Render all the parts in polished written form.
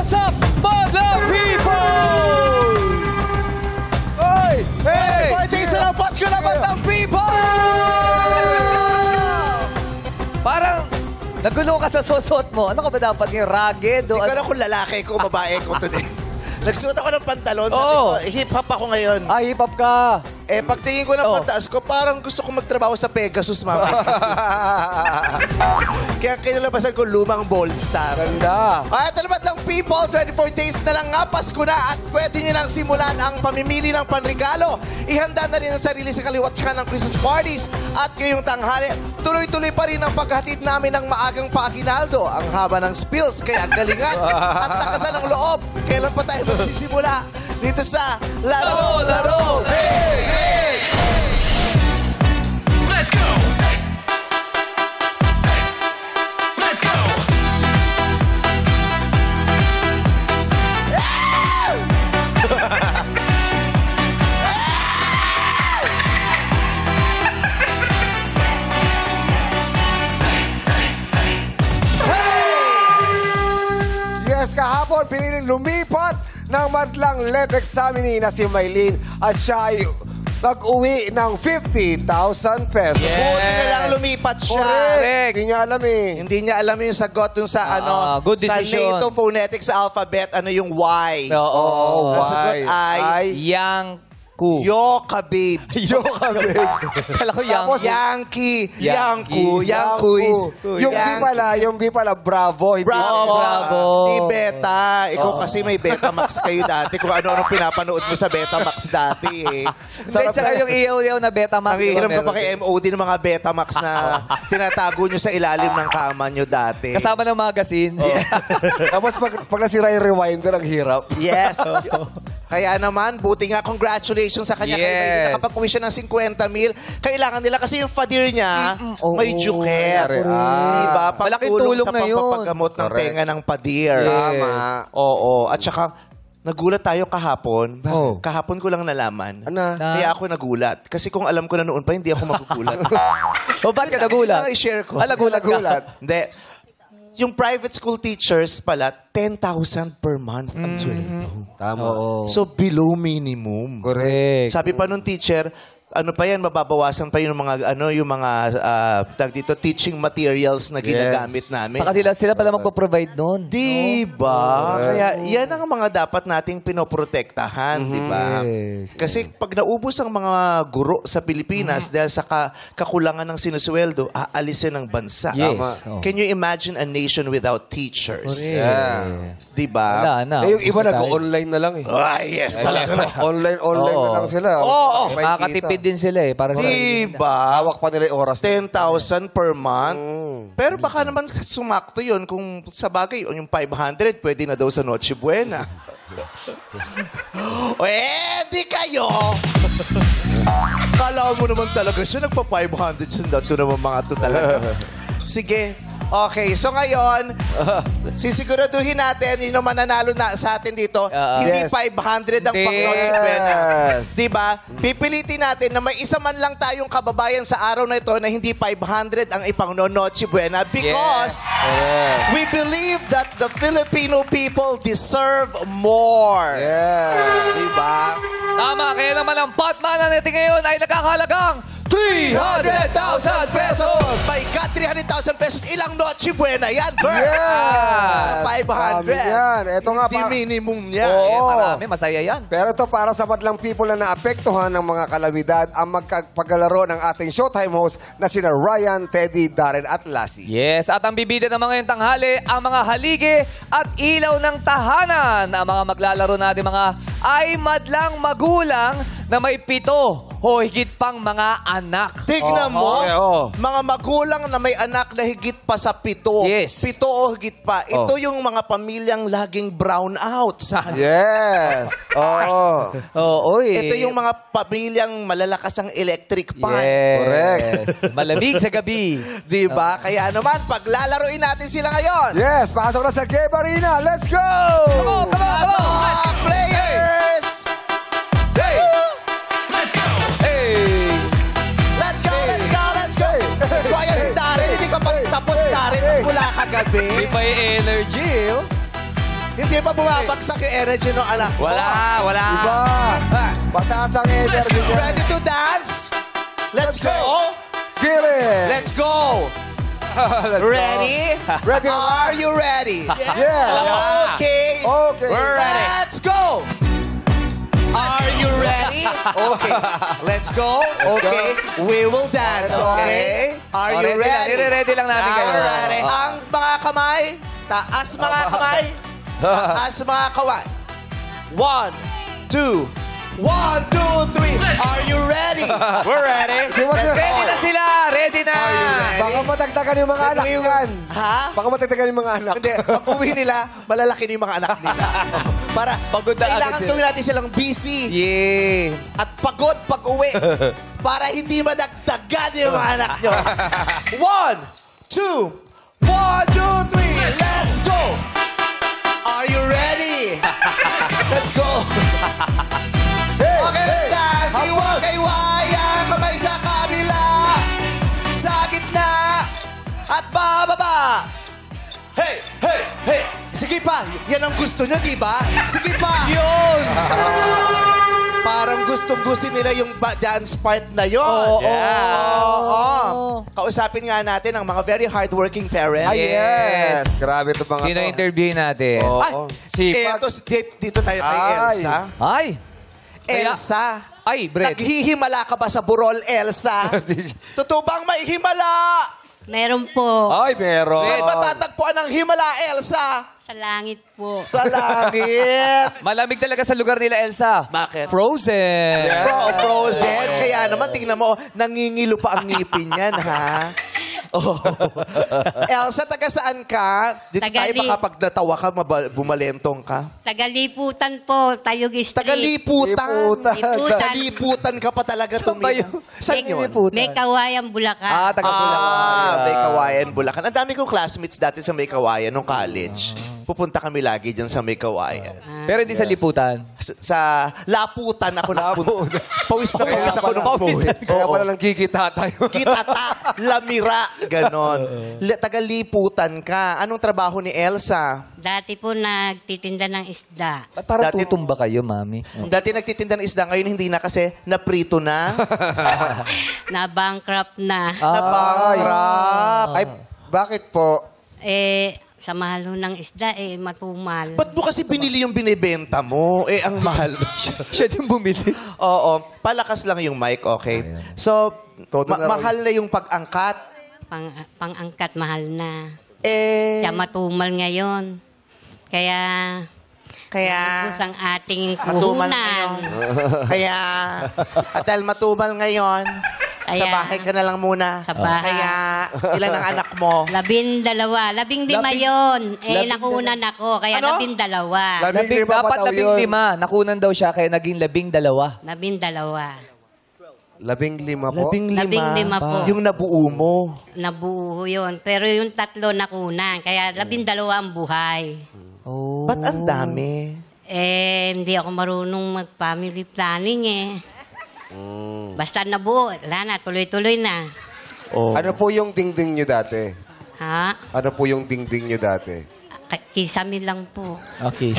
What's up, Madlang people? Hoy! Hey! 24 days na lang, Pasko na Madlang people! Parang nagulo ka sa susot mo. Ano ka ba dapat yung rugged? Hindi ko alam kung lalaki ko o babae ko today. Nagsuot ako ng pantalon, sabi ko, hip-hop ako ngayon. Ah, hip-hop ka. Eh, pagtingin ko ng pantaas ko, parang gusto ko magtrabaho sa Pegasus, mama. Kaya kinalabasan ko lumang Bold Star. Ganda. Ay, talamat lang, people. 24 days na lang nga, Pasko na. At pwede nyo nang simulan ang pamimili ng panregalo. Ihanda na rin ang sarili sa kaliwat ka ng Christmas parties. At ngayong tanghali, tuloy-tuloy pa rin ang paghatid namin ng maagang paaginaldo. Ang haba ng spills, kaya galingan. At takasan ng loob. Kailan pa tayo magsisimula? Dito sa Laro, Laro, Hey! Hey! Let's go! Hey! Hey! Let's go! Yes, kahapon, piniling lumipat ng madlang let examine na si Maylene at siya ay nag-uwi ng 50,000 pesos. Buti na lang lumipat siya. Correct. Hindi niya alam eh. Hindi niya alam yung sagot dun sa good sa decision. NATO phonetics alphabet, ano yung Y. Oo. Ang sagot ay Yang ku. Yoka, babes. Yoka, babe. Kala ko yang. Yankee. Yankee. Yankuis. Yung B pala, Bravo. Hindi Bravo. Bravo. Di Beta. Ikaw kasi may Betamax kayo dati. Kung ano-ano pinapanood mo sa Betamax dati eh. Hindi, tsaka yung iyaw-iyaw na Betamax. Nangihiram ka meron pa kay din. MOD ng mga Betamax na tinatago nyo sa ilalim ng kama nyo dati. Kasama ng magazine. Tapos pag nasira yung rewinder, ang hirap. Yes. Kaya naman, buti nga, congratulations sa kanya. Yes. Kaya nakapag-uwi siya ng 50,000. Kailangan nila kasi yung fadir niya, may juker. Diba? Malaking Pagtulong tulong sa na yun. pampagamot ng Correct. tenga ng padir. Tama. Oo. At saka, nagulat tayo kahapon. Oh. Kahapon ko lang nalaman. Ano? Kaya ako nagulat. Kasi kung alam ko na noon pa, hindi ako magugulat. O, ba't ka nagulat? Ang i-share ko. Nagulat ka. Hindi. Yung private school teachers pala, 10,000 per month ang sweldo. Tama. So, below minimum. Correct. Sabi pa nung teacher, ano pa yan, mababawasan pa yung mga, tag dito, teaching materials na ginagamit namin. Sa kanila, sila pala magpo-provide nun. Diba? Kaya yan ang mga dapat nating pinoprotektahan, diba? Yes. Kasi pag naubos ang mga guro sa Pilipinas dahil sa kakulangan ng sinusweldo, aalisin ng bansa. Yes. Tama. Can you imagine a nation without teachers? Yeah. Diba? Wala na. Eh, yung iba Uso tayo. nag-online na lang eh. Yes, talaga na. Online na lang sila. Oo. May Makakatipid din sila eh. Para sa Diba? Hawak pa nila yung oras. 10,000 per month. Pero baka naman sumakto yun kung sa bagay, yung 500, pwede na daw sa Noche Buena. Di kayo! Kala mo naman talaga siya, nagpa-500 siya. Dato naman mga to talaga. Sige. Okay, so ngayon, sisiguraduhin natin, yung mananalo na sa atin dito, hindi Yes. 500 ang Yes. pang-Noche Buena. Diba? Pipilitin natin na may isa man lang tayong kababayan sa araw na ito na hindi 500 ang ipang-Noche Buena because we believe that the Filipino people deserve more. Yeah. Diba? Tama, kaya naman ang potman natin ngayon ay nagkakahalagang 300,000 pesos! My God, 300,000 pesos. Ilang Noche Buena yan, Bert? Yeah. 500. Dami yan. Ito nga Hindi minimum niya. Eh, marami, masaya yan. Pero ito para sa madlang people na naapektuhan ng mga kalamidad ang magpaglalaro ng ating Showtime host na sina Ryan, Teddy, Darren at Lassie. Yes, at ang bibida ng mga tanghali, ang mga haligi at ilaw ng tahanan. Ang mga maglalaro natin mga ay madlang magulang na may 7 o higit pang mga anak. Tignan mo, Oo. mga magulang na may anak na higit pa sa 7. Yes. 7 o higit pa. Ito yung mga pamilyang laging brown out. Yes. Oo. Oo, eh. Ito yung mga pamilyang malalakas ang electric fan. Yes. Correct. Malamig sa gabi. Diba? Kaya naman, paglalaroin natin sila ngayon. Yes, pasok na sa Game Arena. Let's go! Come on, come on, come on. Pasok, players! Hey! Let's go! Hey! Let's go, let's go, let's go! Let's go, ayan si Darren. Hindi ka pa rin tapos, Darren. Mula kagabi. May energy, oh. Hindi Hindi pa bumabagsak yung energy ng anak mo. Wala. Iba. Pataas ang energy niya. Ready to dance? Let's go. Get it. Let's go. Ready? Ready na ba? Are you ready? Yeah. Okay. Okay. We're ready. Let's go. Are you ready? Okay. Let's go. Okay. We will dance. Okay. Are you ready? Ready lang namin kayo. Alright. Oh. Ang mga kamay. Taas mga kamay. Taas mga kamay. 1, 2. 1, 2, 3. Are you ready? We're ready. Di ba sila? Ready na sila! Ready na! Are you ready? Baka matagdagan yung mga anak yan. Ha? Baka matagdagan yung mga anak. Hindi, pag uwi nila, malalaki na yung mga anak nila. Para, Pagod na kailangan agad sila. gawin natin silang busy Yeah. at pagod pag uwi. Para hindi madagdagan yung mga anak nyo. 1, 2, 1, 2, 3. Let's go! Are you ready? Let's go! Okay, let's dance. Iwa-kaiwaya, kamay sa kabila, sa gitna, at bababa. Hey, hey, hey. Sige pa. Yan ang gusto nyo, di ba? Sige pa. Yun! Parang gustong-gusto nila yung dance part na yun. Oo. Oo. Kausapin nga natin ang mga very hardworking parents. Ay, yes. Grabe ito mga Sino to. interview natin? Oo. Ay, Sipag. eto, dito tayo kay Ay. Elsa. Ay! Elsa. Ay, Brett. Naghihimala ka ba sa burol, Elsa? Totoo bang may himala? Meron po. Ay, meron. Saan ba tatagpuan ang himala, Elsa? Sa langit po. Sa langit. Malamig talaga sa lugar nila, Elsa. Bakit? Frozen. Frozen. Kaya naman, tingnan mo, nangingilo pa ang ngipin yan, ha? Oh. Elsa, taga saan ka? Dito tayo Tagali. baka pag natawa ka, bumalentong ka. Tagaliputan po, Tayog Street. Tagaliputan. Liputan. Sa liputan ka pa talaga Saan ba tumira. yun? Saan yun? May Kawayan, Bulacan. Ah, taga Bulacan. May Kawayan, Bulacan. Ang dami kong classmates dati sa May Kawayan nung college. Pupunta kami lagi dyan sa May Kawayan. Pero hindi sa liputan. Sa Laputan ako napunta. Pawis na pawis ako nung Pawisan pumunta. Kaya pala lang kikita tayo. Kitata, lamira, ganon. Taga-liputan ka. Anong trabaho ni Elsa? Dati po nagtitinda ng isda. Ba't parang Dati- tutumba kayo, mami? Dati nagtitinda ng isda, ngayon hindi na kasi naprito na. Na-bankrupt na. Napangrap. Ay, bakit po? Sa mahal ho ng isda, matumal. Ba't mo kasi binili yung binibenta mo? ang mahal. Siya din bumili. Oo. Palakas lang yung mic, okay? So, Todo na raw mahal na yung pag-angkat. Pang-angkat, mahal na. Kaya, Siya matumal ngayon. Kaya, ubus ang ating matumal puhunan. ngayon. Kaya, at dahil matumal ngayon, sa Kaya- bahay ka na lang muna. Sa bahay. Kaya, ilan ang anak mo? 12. 12 yun. Nakunan ako, kaya Ano? 12. Dapat 15. Nakunan daw siya, kaya naging 12. 12. 15 po? 15 po. Yung nabuo mo. Nabuo yun. Pero yung 3 nakunan. Kaya 12 ang buhay. Oh. Ba't ang dami? Hindi ako marunong mag-family planning Basta nabuo. Wala na, tuloy-tuloy na. Oh. Ano po yung dingding nyo dati? Ha? Ano po yung dingding nyo dati? Kisame lang po. Okay.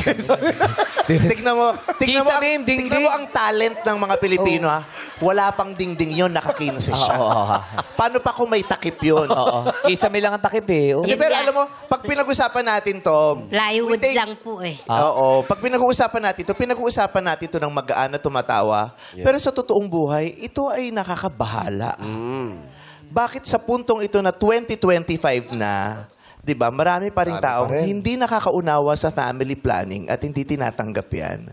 Tignan mo, Kisame, dingding. tignan mo ang talent ng mga Pilipino, ha? Wala pang dingding yun, naka-15 siya. Oo. Paano pa kung may takip yun? Oo. Kisame lang ang takip eh. Oh. Hindi, pero alam mo, pag pinag-usapan natin to, Plywood we take- lang po Oo. Pag pinag-uusapan natin to ng magaan na tumatawa. Pero sa totoong buhay, ito ay nakakabahala. Bakit sa puntong ito na 2025 na, 'di ba? Marami pa rin Marami taong pa rin. hindi nakakaunawa sa family planning at hindi tinatanggap 'yan.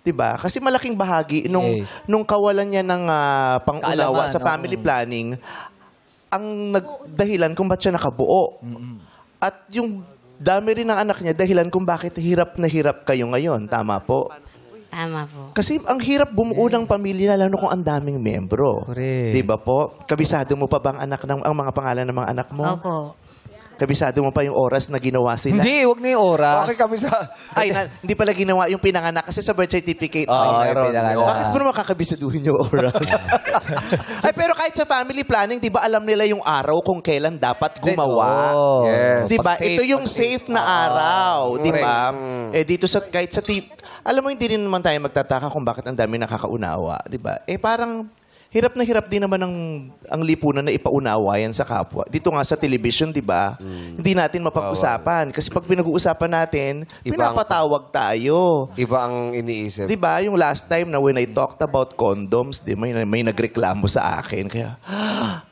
'Di ba? Kasi malaking bahagi nung kawalan niya ng pangunawa Kaalaman, sa family planning ang dahilan kung ba't siya nakabuo. At yung dami rin ng anak niya dahilan kung bakit hirap na hirap kayo ngayon. Tama po. Tama po. Kasi ang hirap bumuo ng pamilya lalo kung ang daming membro. Correct. 'Di ba po? Kabisado mo pa ba ang mga pangalan ng mga anak mo? Opo. Kabisado mo pa yung oras na ginawa sila. Hindi, wag na yung oras. Bakit kami sa... Ay, hindi pala ginawa yung pinanganak kasi sa birth certificate. Oo, ay, yung meron. pinanganak. Bakit mo naman kakabisaduhin yung oras? Ay, pero kahit sa family planning, di ba alam nila yung araw kung kailan dapat gumawa? Oo. Yes. Di ba? Pag-safe, Ito yung pag-safe. safe na araw. Di ba? Correct. Eh, dito sa, kahit sa tip, alam mo, hindi rin naman tayo magtataka kung bakit ang dami nakakaunawa. Di ba? Eh, parang... Hirap na hirap din naman ang lipunan na ipaunawa yan sa kapwa. Dito nga sa television, di ba? Hindi natin mapag-usapan. Kasi pag pinag-uusapan natin, Ibang- pinapatawag tayo. Iba ang iniisip. Di ba? Yung last time na when I talked about condoms, may nagreklamo sa akin. Kaya,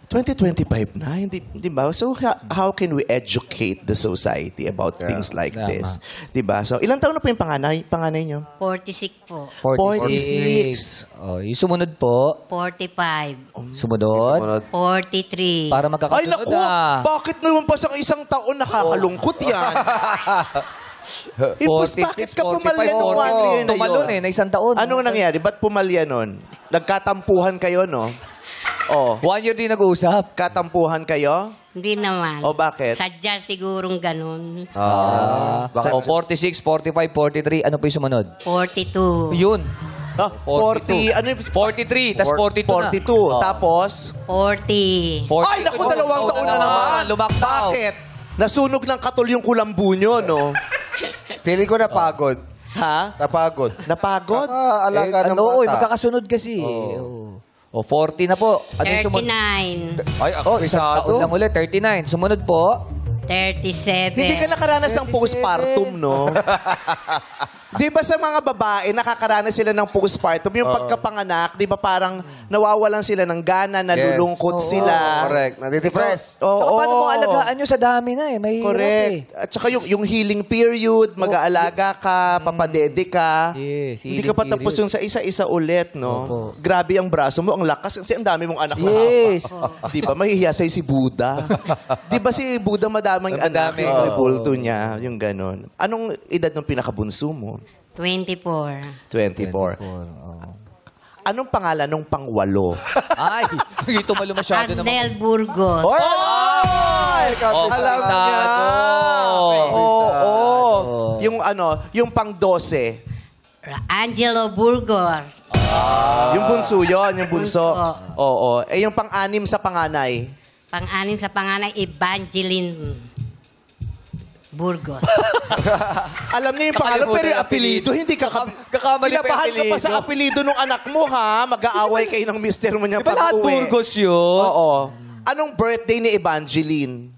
2025 na, hindi, di ba? So, how can we educate the society about things like Tama. this? Di ba? So, ilang taon na po yung panganay nyo? 46 po. 46. Oh, yung sumunod po. 45. Sumunod. 43. Para Ay, magkakasunod naku! na. Bakit naman pa sa isang taon nakakalungkot yan? Impus, 46, bakit ka pumalya nung 45, 1 year na tumalon yun? na isang taon. Anong nangyari? Ba't pumalya nun? Nagkatampuhan kayo, no? Oh, 1 year din nag-uusap. katampuhan kayo? Hindi naman. O, bakit? Sadya sigurong ganun. So, 46, 45, 43. Ano po yung sumunod? 42. Yun. Ah, 40, ano yung... 43, tas 42 na. 42. Oh. Tapos? 40. 40. Ay, naku, 2 taon na naman. Lumaktaw. Bakit? Nasunog ng katol yung kulambu nyo, no? Feeling ko napagod. Ha? Napagod. Napagod? Alaga ng ano, bata. magkakasunod kasi. Oh. O, 40 na po. Ano yung sumunod? 39. Ay, Oh, isang taon lang akwisado. ulit. 39. Sumunod po. 37. Hindi ka nakaranas ng postpartum, no? Di ba sa mga babae, nakakaranas sila ng postpartum? Yung pagkapanganak, di ba parang nawawalan sila ng gana, nalulungkot sila. Correct. Nadidepress. Oo. Saka paano mo alagaan nyo sa dami na eh? Mahirap Correct. At saka yung healing period, mag-aalaga ka, papadede ka. Yes, Hindi ka pa healing tapos period. yung sa isa-isa ulit, no? Opo. Grabe ang braso mo, ang lakas. Kasi ang dami mong anak na Yes. haba. Di ba? Mahihiya sa'yo si Buddha. Di ba si Buddha madaming anak? Madami. Yung rebulto niya, yung ganon. Anong edad ng pinakabunso mo? 24. 24. Anong pangalan nung pangwalo? Ay, hindi tumalo masyado naman. Arnel Burgos. Ay! Oh, Alam niya. kabisado. Oo. Yung ano, yung pang-12. Angelo Burgos. Yung bunso yun, yung bunso. Bunso. Oo. Eh, yung pang-anim sa panganay. Pang-anim sa panganay, Evangeline Burgos. Alam niya yung pangalan, pero yung apelido, hindi ka... Kakamali pa yung Pinabahan ka pa sa apelido. apelido ng anak mo, ha? Mag-aaway kayo ng mister mo niya Di ba lahat pag-uwi. Burgos yun? Oo. Anong birthday ni Evangeline?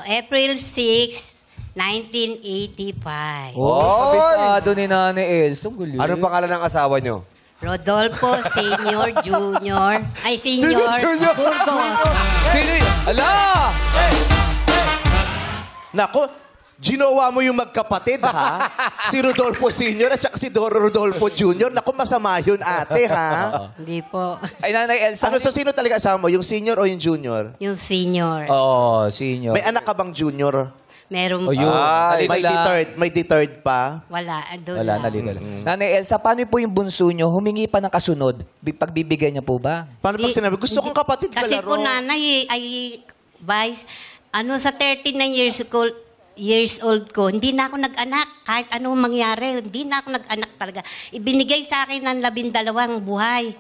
April 6, 1985. Oh, kabisado ni Nanay Elsa. Ang gulo. Anong pangalan ng asawa nyo? Rodolfo Senior Junior. Ay, Senior Burgos. Sino yun? Ala! Nako, ginawa mo yung magkapatid, ha? Si Rodolfo Sr. at saka si Rodolfo Jr. Nako, masama yun, ate, ha? Hindi po. Ay, Nanay Elsa. Ano, sa sino talaga asawa mo? Yung senior o yung junior? Yung senior. Oh, senior. May anak ka bang junior? Meron Oh, po. yun. Ay, May Nalito lang. deterred, may deterred pa? Wala. Doon Wala, lang. nalito lang. Nanay Elsa, paano po yung bunso nyo? Humingi pa ng kasunod? Pagbibigyan niya po ba? Paano pag sinabi, gusto kong kapatid Kasi kalaro? po nanay ay vice, sa 39 years old ko, hindi na ako nag-anak. Kahit anong mangyari, hindi na ako nag-anak talaga. Ibinigay sa akin ng 12 buhay.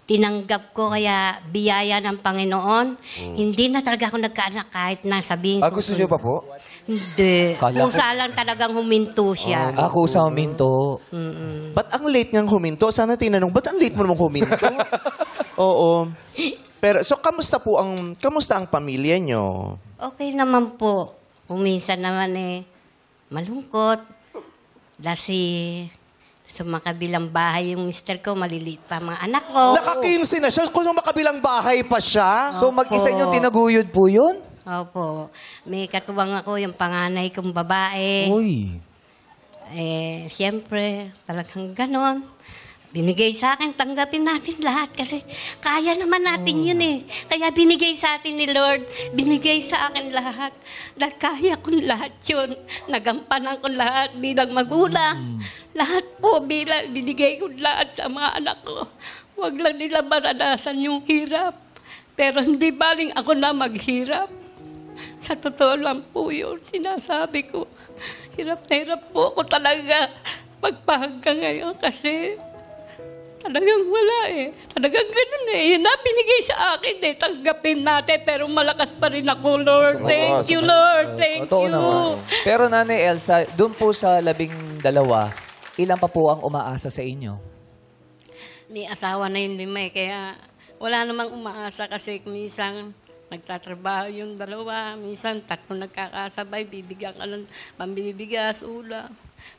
Tinanggap ko kaya biyaya ng Panginoon. Hindi na talaga ako nagkaanak kahit na sabihin. Gusto nyo pa po? Hindi. Kala ko- Kusa lang talagang huminto siya. Ako sa minto. Ba't ang late niyang huminto? Sana tinanong, ba't ang late mo namang huminto? Oo. Pero, so, kamusta ang pamilya niyo? Okay naman po. Minsan naman malungkot. Dahil sa makabilang bahay yung mister ko, maliliit pa mga anak ko. Naka-15 na siya, kung makabilang bahay pa siya. So, mag-isa nyo tinaguyod po yun? Opo. May katuwang ako, yung panganay kong babae. Uy. Siyempre, talagang ganon. Binigay sa akin, tanggapin natin lahat kasi kaya naman natin yun eh. Kaya binigay sa atin ni Lord, binigay sa akin lahat. Dahil kaya kong lahat yun. Nagampanan ko lahat bilang magulang. Lahat po binigay ko lahat sa mga anak ko. Huwag lang nila maranasan yung hirap. Pero hindi baling ako na maghirap. Sa totoo lang po yun, sinasabi ko. Hirap na hirap po ako talaga magpahanggang ngayon kasi talagang wala eh. Talagang ganun eh. Yun na binigay sa akin eh. Tanggapin natin pero malakas pa rin ako, Lord. Thank you, Lord. Thank Totoo you. naman. Pero Nanay Elsa, doon po sa 12, ilan pa po ang umaasa sa inyo? May asawa na yung 5 eh. Kaya wala namang umaasa kasi minsan nagtatrabaho yung 2, minsan 3 nagkakasabay, bibigyan ka ng pambibigas, ulam.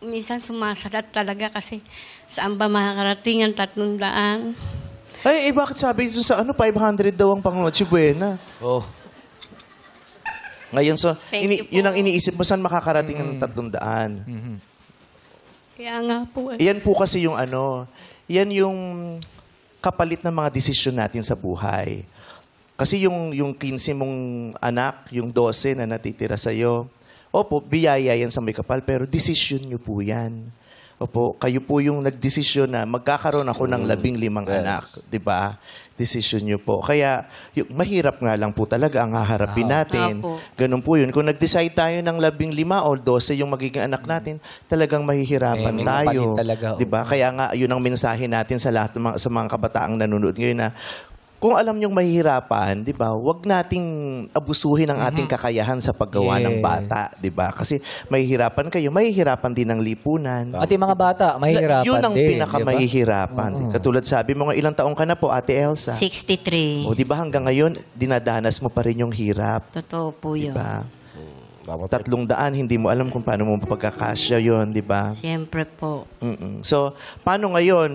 Minsan sumasalat talaga kasi saan ba makakarating ang 300? Ay, bakit sabi dun sa 500 daw ang pang Noche Buena? Oh. Ngayon, so, Thank you po. yun ang iniisip mo, saan makakarating ang 300? Kaya nga po eh. Yan po kasi yung yan yung kapalit ng mga desisyon natin sa buhay. Kasi yung 15 mong anak, yung 12 na natitira sa'yo, opo, biyaya yan sa may kapal, pero desisyon nyo po yan. Opo, kayo po yung nagdesisyon na magkakaroon ako ng 15 anak. Di ba? Desisyon nyo po. Kaya, yung, mahirap nga lang po talaga ang haharapin natin. Apo. Ganun po yun. Kung nag-decide tayo ng 15 o 12 yung magiging anak natin, talagang mahihirapan May tayo. kapalit talaga, Di ba? Kaya nga, yun ang mensahe natin sa lahat ng sa mga kabataang nanonood ngayon na kung alam niyong mahihirapan, 'di ba? Huwag nating abusuhin ang ating kakayahan sa paggawa ng Yeah. bata, 'di ba? Kasi mahihirapan kayo, mahihirapan din ang lipunan. At yung mga bata, mahihirapan Yun ang din. pinakamahihirapan. Katulad sabi mo nga, ilang taong ka na po, Ate Elsa? 63. O 'di ba hanggang ngayon dinadanas mo pa rin yung hirap, Totoo po 'di yun. ba? Dapat 300, hindi mo alam kung paano mo mapagkakasya 'yon, 'di ba? Siyempre po. So, paano ngayon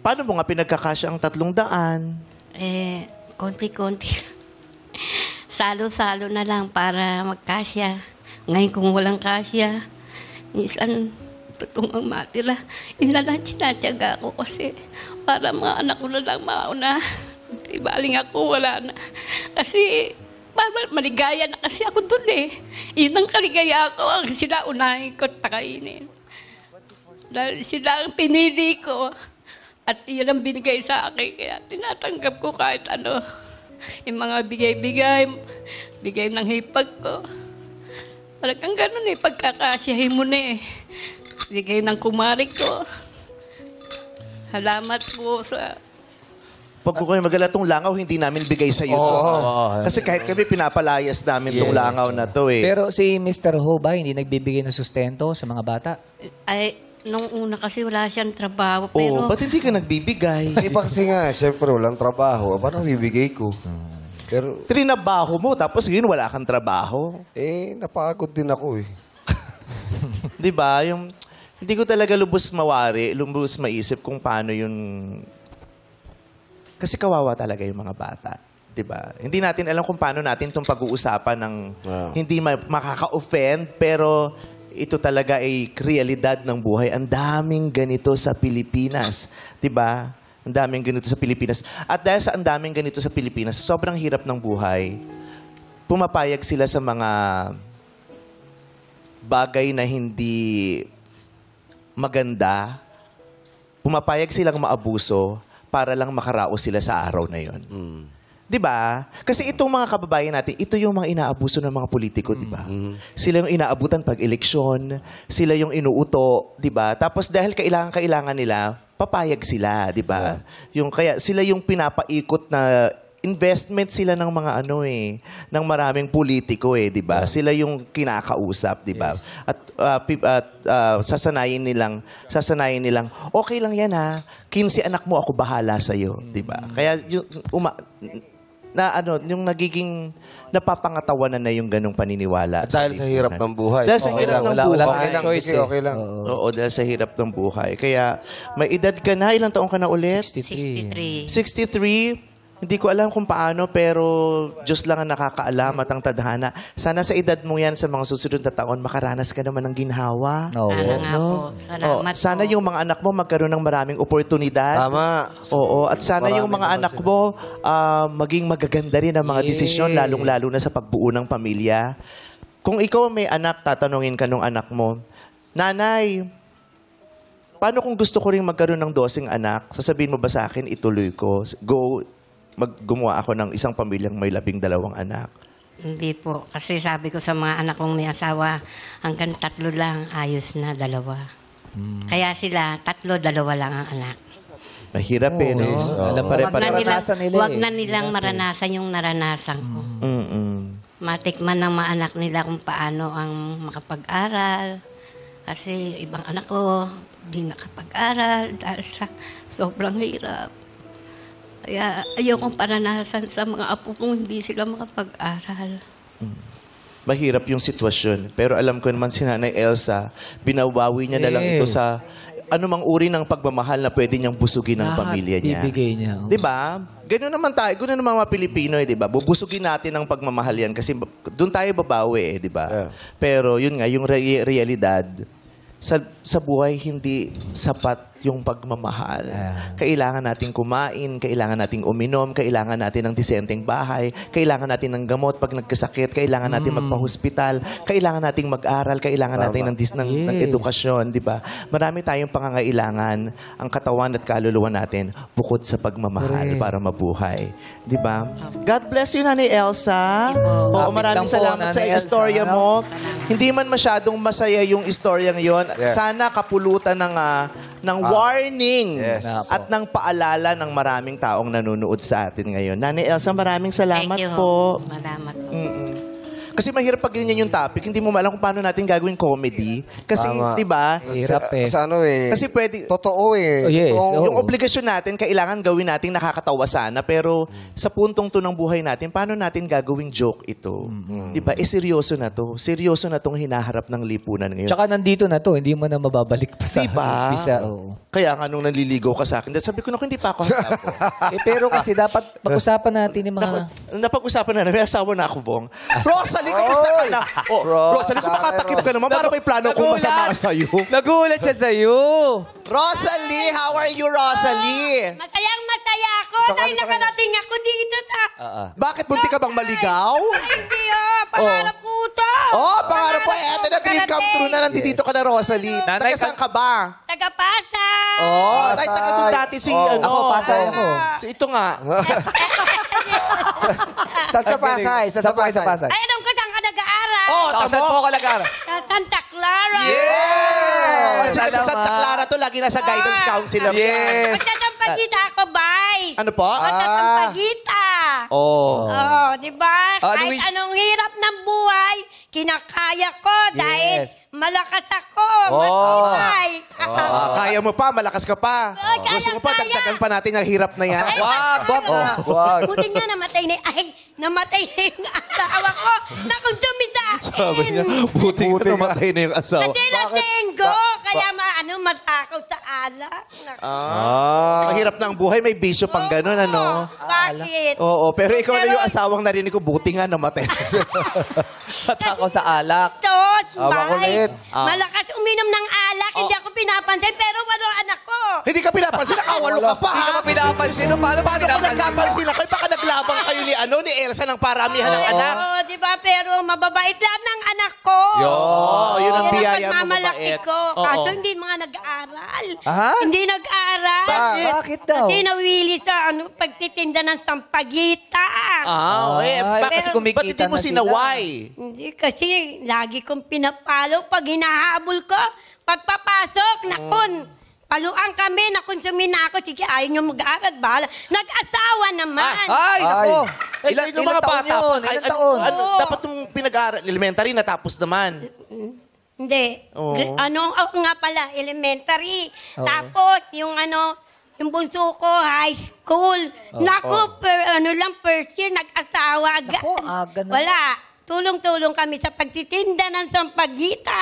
paano mo nga pinagkakasya ang 300? Konti-konti. Salo-salo na lang para magkasya. Ngayon kung walang kasya, minsan totoong matira. Yun na lang sinatyaga ko kasi para mga anak ko na lang mauna. Di baling ako, wala na. Kasi para maligaya na kasi ako dun eh. Yun ang kaligaya ko. Ang sila unahin ko at pakainin. Dahil sila ang pinili ko. At yun ang binigay sa akin. Kaya tinatanggap ko kahit ano. Yung mga bigay-bigay, bigay ng hipag ko. Talagang ganun eh. Pagkakasyahin mo na eh. Bigay ng kumari ko. Salamat po sa... Pag ko kayo magalatong langaw, hindi namin bigay sa iyo. Oo. Kasi kahit kami pinapalayas namin tong langaw na to eh. Pero si Mr. Ho ba, hindi nagbibigay ng sustento sa mga bata? Ay, nung una kasi wala siyang trabaho. Pero Ba't hindi ka nagbibigay? Hindi pa kasi nga, syempre walang trabaho. Paano bibigay ko? Pero, Trinabaho mo, tapos ngayon wala kang trabaho. napagod din ako eh. Di ba? Hindi ko talaga lubos maisip kung paano yun. Kasi kawawa talaga yung mga bata. Di ba? Hindi natin alam kung paano natin itong pag-uusapan ng hindi makaka-offend, pero ito talaga ay realidad ng buhay. Ang daming ganito sa Pilipinas. 'Di ba? Ang daming ganito sa Pilipinas. At dahil sa ang daming ganito sa Pilipinas, sobrang hirap ng buhay, pumapayag sila sa mga bagay na hindi maganda. Pumapayag silang maabuso para lang makaraos sila sa araw na yon. 'Di ba? Kasi itong mga kababayan natin, ito yung mga inaabuso ng mga politiko, 'di ba? Sila yung inaabutan pag eleksyon, sila yung inuuto, 'di ba? Tapos dahil kailangan nila, papayag sila, 'di ba? Yung kaya sila yung pinapaikot na investment sila ng mga ng maraming politiko 'di ba? Sila yung kinakausap, 'di ba? At sasanayin nilang okay lang 'yan ha. 15 anak mo, ako bahala sa iyo, 'di ba? Kaya yung yung nagiging napapangatawanan na yung ganong paniniwala. Dahil sa hirap ng buhay. Dahil sa hirap ng buhay. Okay lang, sige, okay lang. Oo, dahil sa hirap ng buhay. Kaya may edad ka na, ilang taong ka na ulit? 63. 63. Hindi ko alam kung paano, pero Diyos lang ang nakakaalam at ang tadhana. Sana sa edad mo yan, sa mga susunod na taon, makaranas ka naman ng ginhawa. No. Sana nga po. Salamat Sana po. yung mga anak mo magkaroon ng maraming oportunidad. Tama. Oo, at sana Marami yung mga naman anak sila. mo maging magaganda rin ang mga desisyon, lalong-lalo na sa pagbuo ng pamilya. Kung ikaw may anak, tatanungin ka nung anak mo, Nanay, paano kung gusto ko rin magkaroon ng 12 anak? Sasabihin mo ba sa akin, ituloy ko, gumawa ako ng isang pamilyang may 12 anak? Hindi po. Kasi sabi ko sa mga anak kong may asawa, hanggang 3 lang, ayos na 2. Kaya sila, 3, 2 lang ang anak. Mahirap eh, no? Alam pa rin naranasan nila Wag na nilang maranasan yung naranasan ko. Matikman ng mga anak nila kung paano ang makapag-aral. Kasi ibang anak ko, di nakapag-aral dahil sa sobrang hirap. Kaya ayokong paranasan sa mga apo kong hindi sila makapag-aral. Mahirap yung sitwasyon. Pero alam ko naman si Nanay Elsa, binawawi niya na lang ito sa anumang uri ng pagmamahal na pwede niyang busugin ng pamilya niya. Ibigay niya. Di ba? Ganun naman tayo. Ganun naman mga Pilipino, di ba? Bubusugin natin ang pagmamahal yan kasi doon tayo babawi, di ba? Pero yun nga, yung realidad, sa buhay hindi sapat yung pagmamahal. Kailangan nating kumain, kailangan nating uminom, kailangan natin ng disenteng bahay, kailangan natin ng gamot pag nagkasakit, kailangan natin magpa-hospital, kailangan nating mag-aral, kailangan natin ng edukasyon, di ba? Marami tayong pangangailangan ang katawan at kaluluwa natin bukod sa pagmamahal para mabuhay. Di ba? God bless you, Nanay Elsa. Oo, Kapit maraming lang po, salamat sa Nanay Elsa. istorya mo. Hindi man masyadong masaya yung istorya ngayon. Yeah. Sana kapulutan ng warning Yes. at ng paalala ng maraming taong nanonood sa atin ngayon. Nanay Elsa, maraming salamat Thank you. po. Salamat po. Kasi mahirap pag ganyan yung topic, hindi mo alam kung paano natin gagawin comedy. Kasi, Tama. di ba? Hirap eh. Sa ano eh. Kasi pwede, Totoo eh. Oh, yes. Totoong- yung obligasyon natin, kailangan gawin natin nakakatawa sana. Pero sa puntong to ng buhay natin, paano natin gagawing joke ito? Di ba? Seryoso na to. Seryoso na tong hinaharap ng lipunan ngayon. Tsaka nandito na to, hindi mo na mababalik pa sa Diba? umpisa. Oo. Kaya nga nung naliligaw ka sa akin, sabi ko, naku, hindi pa ako handa po. Pero kasi dapat pag-usapan natin yung mga... Napag-usapan na, may asawa na ako, Bong. Rosalie, kamusta ka na? Oh, Rosalie, kung makatakip ka naman, para may plano kong masama sa'yo. Nagulat siya sa'yo. Rosalie, how are you, Rosalie? Masayang-masaya ako dahil nakarating ako dito sa... Bakit munti ka bang maligaw? Ay, hindi pangarap ko to. Oh, pangarap po. Eto na, dream come true na. Nandito ka na, Rosalie. Nanay, Taga saan ka ba? Tagapasa. Oh, ay, taga doon dati si, ano. Ako, Pasay ako. Si ito nga. Sa Pasay. Sa Pasay. Ay, alam ko saan ka nag-aaral. Oh, Saan tamo. po ka lagar? Sa Santa Clara. Yes! Kasi sa Salamat. Santa Clara to, lagi nasa guidance counselor. Yes. Magtatampagita ako, bay. Ano po? Magtatampagita. Oh. Oh, di ba? Ah, Kahit Luis- anong hirap ng buhay, kinakaya ko dahil Yes. malakas ako. Oh. Matibay. Kaya mo pa, malakas ka pa. Oh, kaya, Gusto mo pa, kaya. dagdagan pa natin ang hirap na yan. Wag na. Wag. Buti nga namatay na, namatay na yung asawa ko. Nakong tumitain. Sabi niya, buti ka namatay na yung asawa. Kasi lasenggo, kaya matakaw sa alak. Mahirap na ang buhay, may bisyo pang ganun, ano? Bakit? Oo, pero ikaw na yung asawang narinig ko, buti nga namatay. Ako sa alak. Tot, makulit. Malakas uminom ng alak, hindi ako pinapansin, pero walo anak ko. Hindi ka pinapansin, nakawalo ka pa, Hindi ha? ka pa pinapansin. Paano Paano kung nagkapansin lang kayo? Baka naglabang kayo ni Elsa ng paramihan ng anak. Oo, di ba? Pero mababait lahat ng anak ko. Yun ang Yan biyaya mo, pagmamalaki mabait. ko. Oo. Kaso hindi mga nag-aaral. Ha? Hindi nag-aaral. Bakit daw? Kasi nawili sa pagtitinda ng sampagita. Kasi kumikita Ba't hindi mo na sila. sinaway? Hindi, kasi lagi kong pinapalo pag hinahabol ko. Pagpapasok, nakon. Paluan kami, nakonsumin na ako. Sige, ayaw nyo mag-aaral, bahala. Nag-asawa naman. Ay, nako. Ilang mga taon bata yun? pa? Ilang taon? Oo. Dapat yung pinag-aaral, elementary natapos naman. Hindi. Oo. Ako nga pala, elementary. Tapos, yung bunso ko, high school. Naku, first year, nag-asawa agad. Naku, aga na. Wala. Tulong-tulong kami sa pagtitinda ng sampagita.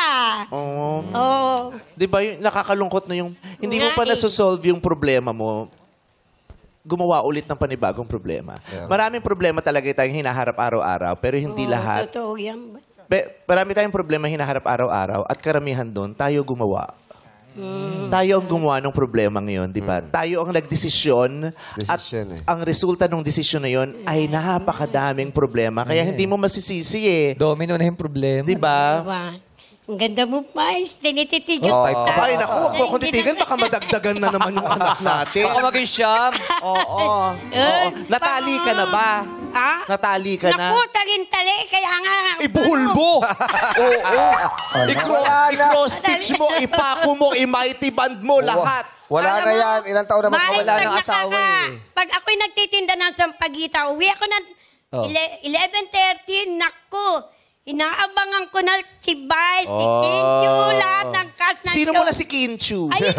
Oo. Oh. Di ba, yung nakakalungkot na yung, hindi mo pa Nga eh. nasosolve yung problema mo, gumawa ulit ng panibagong problema. Maraming problema talaga tayong hinaharap araw-araw, pero hindi lahat. Totoo yan. Marami tayong problema hinaharap araw-araw at karamihan doon, tayo gumawa. Tayo ang gumawa ng problema ngayon, di ba? Tayo ang nagdesisyon at Desisyon eh. ang resulta ng desisyon na yon ay napakadaming problema. Kaya hindi mo masisisi eh. Domino na yung problema. Di ba? Diba? Ang ganda mo pa, tinititigan Oh, pa. five Ay, naku, huwag mo akong titigan, baka madagdagan na naman yung anak natin. Baka maging siyam. Oo. Natali ka na ba? Ha? Natali ka na? Naku, talin-tali. Kaya nga... Ibuhol mo! Oo. Wala na. I-cross-stitch mo, ipako mo, i-mighty band mo, lahat. Wala na yan. Ilang taon na Mahal wala pag ng asawa eh. Pag ako'y nagtitinda ng sampagita, uwi ako ng Oh. 11:30, naku, inaabangan ko na si Vice, si Kinju, lahat ng cast ng Sino show. mo na si Kinchu? Ayun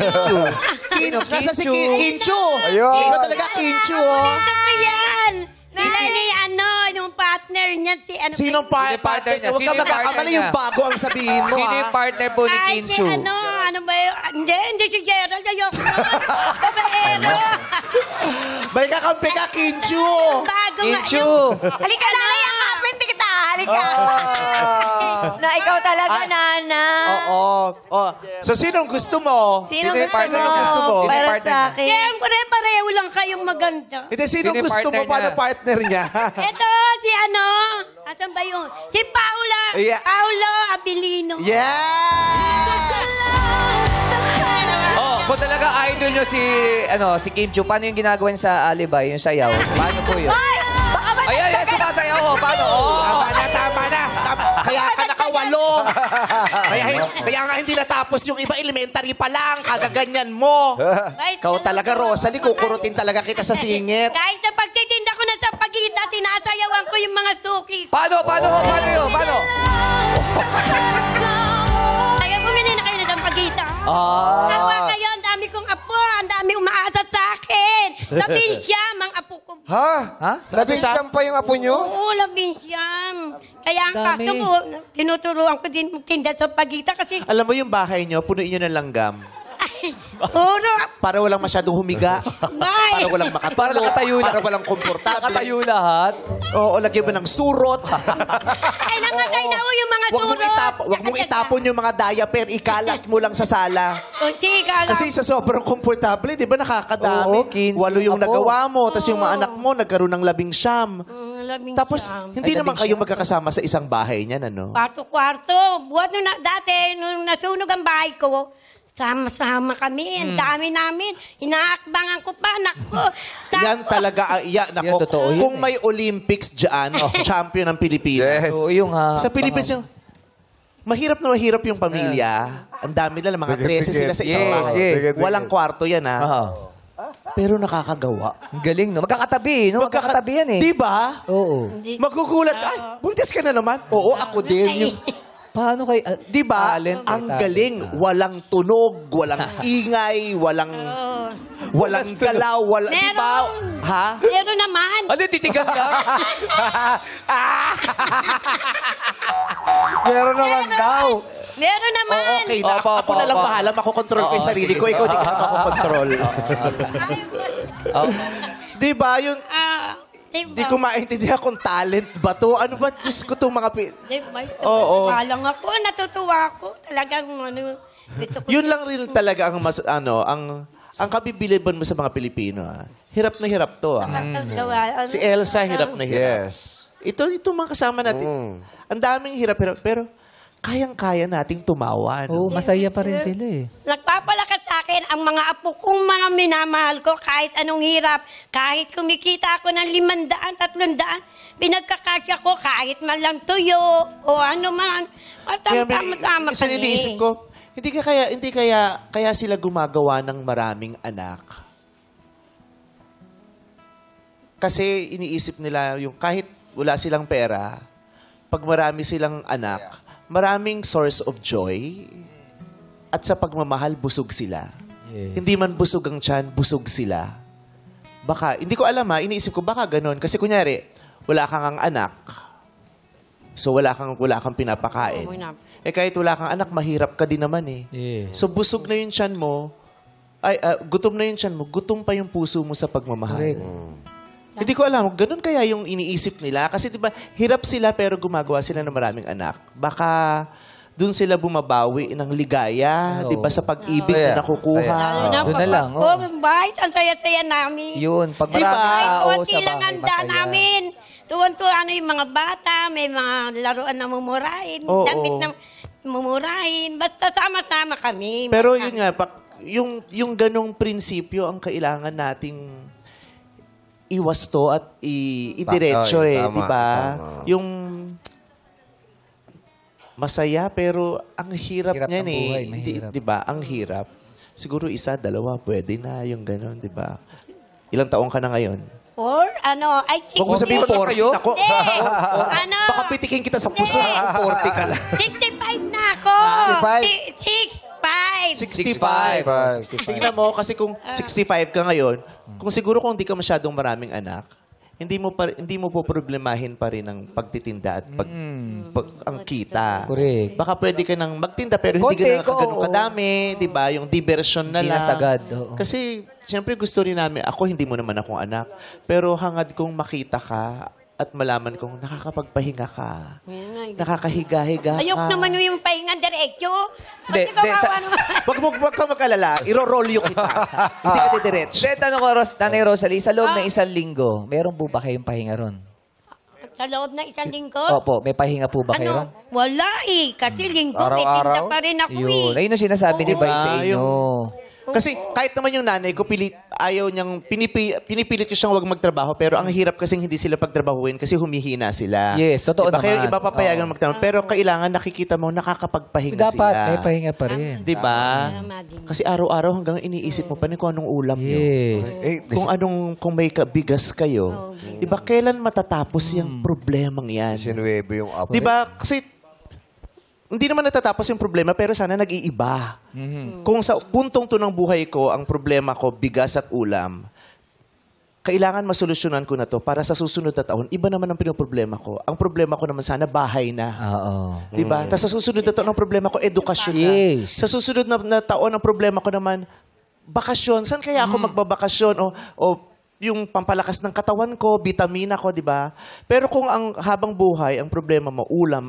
Kinchu. Nasa si Kinchu? Kinchu. Ayun. Ikaw talaga Kinchu, oh. Ito ko yan. Sila ni yung partner niya, si ano. Sinong partner niya? Huwag ka Sino yung partner magkakamali, niya? yung bago ang sabihin mo, Sino yung partner po ni Ay, Kinchu? si ano ba yun? Hindi si Gerald. Ayoko. Babaero. May kakampi ka, Kinchu. Bago nga. Kinchu. Halika na, yakapin kita. Halika. Na ikaw talaga, Nana. Oo. Oh. So, sinong gusto mo? Sino Sino yung gusto partner mo? niya? Gusto mo? Sino yung Para partner sa niya? akin. Siyempre, pareho lang kayong maganda. Hindi, sinong Sino yung gusto mo? partner Paano niya? partner niya? Ito, si ano? Asan ba yun? Si Paula. Yeah. Paolo Abilino. Yes! Oh, kung talaga idol nyo si Kinchu, paano yung ginagawa niya sa Alibay, yung sayaw? Paano po yun? Ay! Baka ba Ayan, yan, sumasayaw ko. Paano? Oh. Tama na. Kaya ka nakawalo. Kaya nga hindi natapos yung iba, elementary pa lang. Kagaganyan mo. Ikaw talaga, Rosalie, kukurutin talaga kita sa singit. Kahit sa pagtitinda ko na sa pagita, tinasayawan ko yung mga suki. Paano yun? Paano? Kaya bumili na kayo na ng pagita. Ah. Tawa kayo, ang dami kong apo, ang dami umaasa sa akin. Labing siyam ang apo ko. Ha? Ha? Labing pa yung apo nyo? Oo, labing siyam. Kaya ang Dami. kaso ko, tinuturuan ko din magtinda sa pagita kasi, Alam mo yung bahay nyo, punuin nyo ng langgam. puro, Para walang masyadong humiga. Bay. Para walang makatulog. Para nakatayo na. Para walang komportable. Nakatayo lahat. Oo, lagyan mo ng surot. ay namatay na ho yung mga Wag mong itapon yung mga diaper, ikalat mo lang sa sala. O, sige, kala. Kasi sa sobrang komportable, di ba nakakadami? Oo, 15 Walo yung ako. nagawa mo, tapos yung mga anak mo nagkaroon ng 11. Labing Tapos, siyam. hindi Ay, naman 11 kayo magkakasama sa isang bahay niyan, ano? Kwarto-kwarto. Buwan nung dati, nung nasunog ang bahay ko, sama-sama kami. Ang dami namin. Inaakbangan ko pa, anak ko. Yan talaga, Yan, nako. totoo yun Kung eh. may Olympics dyan, champion ng Pilipinas. Yes. So, yung Sa Pilipinas, yung, mahirap na mahirap yung pamilya. Ang dami nila, mga 13 sila sa isang Yes, bahay. yes. Walang kwarto yan, ha? Ah. Pero nakakagawa. Ang galing, no? Magkakatabi, no? Magkakatabi yan eh. Di ba? Oo. Magugulat. Ay, buntis ka na naman. Oo, ako din. Yung, Paano kay... di ba? Talent, Ang talent. galing. Walang tunog, walang ingay, walang galaw, walang, di ba? Meron. Ha? Pero naman. Ano, titigan ka? Meron naman daw. Meron naman. Oo, okay na. Opo, Ako na lang opo. bahala. Makokontrol ko yung Oo, sarili ko. sige. Ikaw, di ka makokontrol. Oh. Di ba? Yung, Diba? di ko maintindihan kung talent ba to. Ano ba? Diyos ko itong mga... Diba? Oo. Lang ako. Natutuwa ako. Talagang ano. Gusto ko. Yun lang rin talaga ang mas, ang kabibiliban mo sa mga Pilipino. Ha? Hirap na hirap to. Ha? Gawa. Si Elsa, hirap na hirap. Yes. Ito mga kasama natin. Ang daming hirap-hirap. Pero kayang-kaya nating tumawa. No? Oo, masaya pa rin sila eh. Nagpapalakas sa akin ang mga apo kong mga minamahal ko kahit anong hirap. Kahit kumikita ako ng 500, 300, pinagkakasya ko kahit man lang tuyo o ano man. Matama-tama isa niliisip ko, hindi kaya sila gumagawa ng maraming anak. Kasi iniisip nila yung kahit wala silang pera, pag marami silang anak, maraming source of joy at sa pagmamahal, busog sila. Yes. Hindi man busog ang tiyan, busog sila. Baka, hindi ko alam iniisip ko baka ganun. Kasi kunyari, wala kang ang anak, so wala kang pinapakain. Eh kahit wala kang anak, mahirap ka din naman eh. Yeah. So busog na yung tiyan mo, gutom na yung tiyan mo, gutom pa yung puso mo sa pagmamahal. Correct. Hindi ko alam, ganun kaya yung iniisip nila. Kasi diba, hirap sila pero gumagawa sila ng maraming anak. Baka dun sila bumabawi ng ligaya, Oo. diba, sa pag-ibig Saya. na nakukuha. Doon na lang, Oh, oh. Bye, ang saya-saya namin. Yun, pag Diba? maraming tao Tuwan-tuwa sa lang bahay, handa masaya. namin. Tuwan-tuwa ano yung mga bata, may mga laruan na mumurahin, Oo. damit na mumurahin. Basta sama-sama kami. Pero yun nga, yung ganong prinsipyo ang kailangan nating iwasto at idiretso Ay, eh, tama, di ba? tama. Yung masaya pero ang hirap Hirap niyan ng buhay, eh. mahirap. Di ba? Ang hirap. Siguro isa, dalawa, pwede na yung gano'n, di ba? Ilang taong ka na ngayon? Or ano, ay Huwag mo sabihin 40 40. kayo? Ako, Ano? baka pitikin kita sa puso. Hindi. 40 ka lang. 65 na ako. 65. 65. Tingnan mo, kasi kung 65 ka ngayon, kung siguro kung hindi ka masyadong maraming anak, hindi mo po problemahin pa rin ang pagtitinda at ang kita. Correct. Baka pwede ka nang magtinda pero hindi Konti, ka ganun oo. kadami, 'di ba? Yung diversion na Hindi lang. na sagad, oo. Kasi siyempre gusto rin namin, ako hindi mo naman akong anak, pero hangad kong makita ka at malaman kong nakakapagpahinga ka. Nakakahiga-higa ka. Ayok naman yung pahingan diretso. Hindi, Pati kawawa sa- naman. Wag ka mag-alala. Iro-rolyo kita. Hindi ka didiretso. Hindi, tanong ko, Nanay Rosalie, sa loob ng isang linggo, meron po ba kayong pahinga ron? Sa loob ng isang linggo? Opo, may pahinga po ba kayo ron? Wala eh. Kasi linggo, may Araw-araw? tinda pa rin ako Yun. eh. Ayun ang sinasabi ni Oo. Bay sa inyo. Kasi kahit naman yung nanay ko, ayaw niyang, pinipilit ko siyang wag magtrabaho, pero ang hirap kasi hindi sila pagtrabahuin kasi humihina sila. Yes, totoo Diba? Kaya naman. iba papayagan Oo. magtrabaho. Pero kailangan nakikita mo, nakakapagpahinga Dapat, sila. may pahinga pa rin. Di ba? Tama din. Kasi araw-araw hanggang iniisip mo pa rin kung anong ulam niyo. Yes. Kung may bigas kayo. Di ba? Kailan matatapos yung problemang yan? Sinuwebe yung apo. Di ba? Kasi hindi naman natatapos yung problema, pero sana nag-iiba. Kung sa puntong to ng buhay ko, ang problema ko, bigas at ulam, kailangan masolusyonan ko na to para sa susunod na taon, iba naman ang pinoproblema ko. Ang problema ko naman sana, bahay na. Oo. Di ba? Tapos sa susunod na taon, ang problema ko, edukasyon na. Yes. Sa susunod na taon, ang problema ko naman, bakasyon. Saan kaya ako magbabakasyon? O yung pampalakas ng katawan ko, vitamina ko, di ba? Pero kung ang habang buhay, ang problema mo, ulam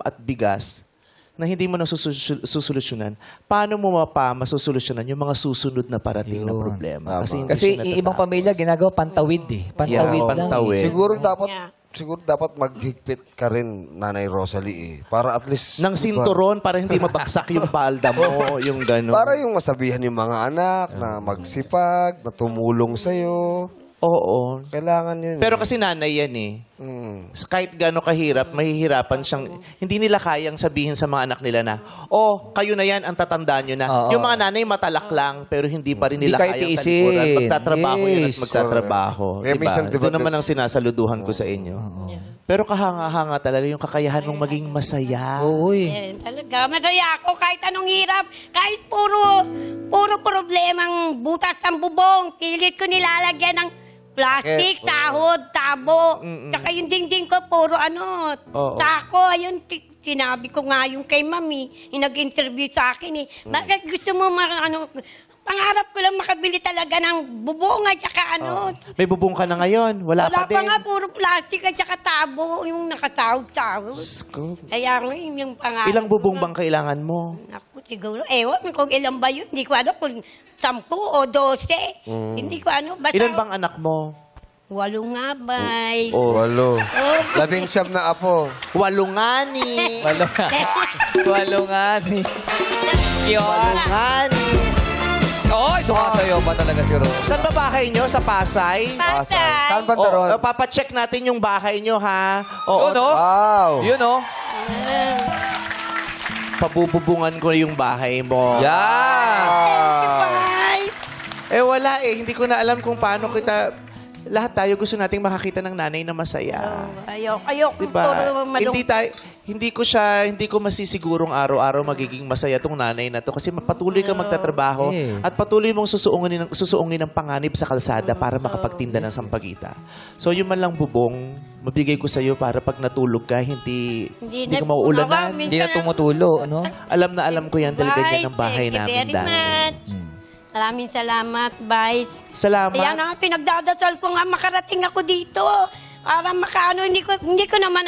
at bigas, na hindi mo na susolusyonan, paano mo masusolusyonan yung mga susunod na parating na Yun. problema? Kasi, hindi Kasi siya yung ibang natatapos. pamilya, ginagawa pantawid eh. Pantawid Yeah, lang. pantawid. Eh. Siguro dapat maghigpit ka rin, Nanay Rosalie, eh. Para at least... Ng sinturon para hindi mabagsak yung palda mo, yung gano'n. Para yung masabihan yung mga anak na magsipag, na tumulong sa'yo. Oo. Kailangan yun. Pero kasi nanay yan eh. Kahit gano'n kahirap, mahihirapan siyang, hindi nila kayang sabihin sa mga anak nila na, kayo na yan, ang tatandaan nyo na. Oo. Yung mga nanay matalak lang, pero hindi pa rin Hindi nila kayo kayang tiisin. talikuran. Magtatrabaho yan at Yes. magtatrabaho. Kaya Diba? minsan, diba, Doon naman ang sinasaluduhan ko sa inyo. Pero kahanga-hanga talaga yung kakayahan mong maging masaya. Oo eh. Eh, talaga, masaya ako kahit anong hirap. Kahit puro problemang butas ng bubong. Pilit ko nilalagyan ng plastic, sahod, tabo. Tsaka yung dingding ko, puro Oo. tako. Ayun, sinabi ko nga yung kay mami, yung nag-interview sa akin eh. Bakit gusto mo pangarap ko lang makabili talaga ng bubong at saka May bubong ka na ngayon. Wala pa din. nga, puro plastic at saka tabo, yung nakatawag-tawag. Diyos ko. Kaya nga, yun yung pangarap. Ilang bubong ko. bang kailangan mo? Ako siguro, ewan kung ilan ba yun. Hindi ko ano kung 10 o 12. Hindi ko ano. Basta, Ilan bang anak mo? 8 nga, bay. Walo. Oh. 19 na apo. Walungani. Walungan eh. Yun. Walungani. Oo, sumasayaw pa talaga si Ro. Saan ba bahay nyo? Sa Pasay? Pasay. Saan ba taron? Papacheck natin yung bahay nyo, ha? Oo, no? Wow. Yun, no? Pabububungan ko yung bahay mo. Yan. Bye. Wala eh. Hindi ko na alam kung paano kita... Lahat tayo gusto nating makakita ng nanay na masaya. Ayok. Diba? Puro malungkot. Hindi ko masisigurong araw-araw magiging masaya tong nanay na to kasi patuloy ka magtatrabaho Yeah. at patuloy mong susuungin ng panganib sa kalsada para makapagtinda ng sampagita. So yun man lang bubong, mabigay ko sa iyo para pag natulog ka, hindi ka mauulanan. Hindi na tumutulo, ano? Alam na alam ko yan dahil ganyan ang bahay Thank you namin very dati. much. Maraming salamat, Vice. Salamat. Kaya nga, pinagdadasal ko nga makarating ako dito. Para hindi ko naman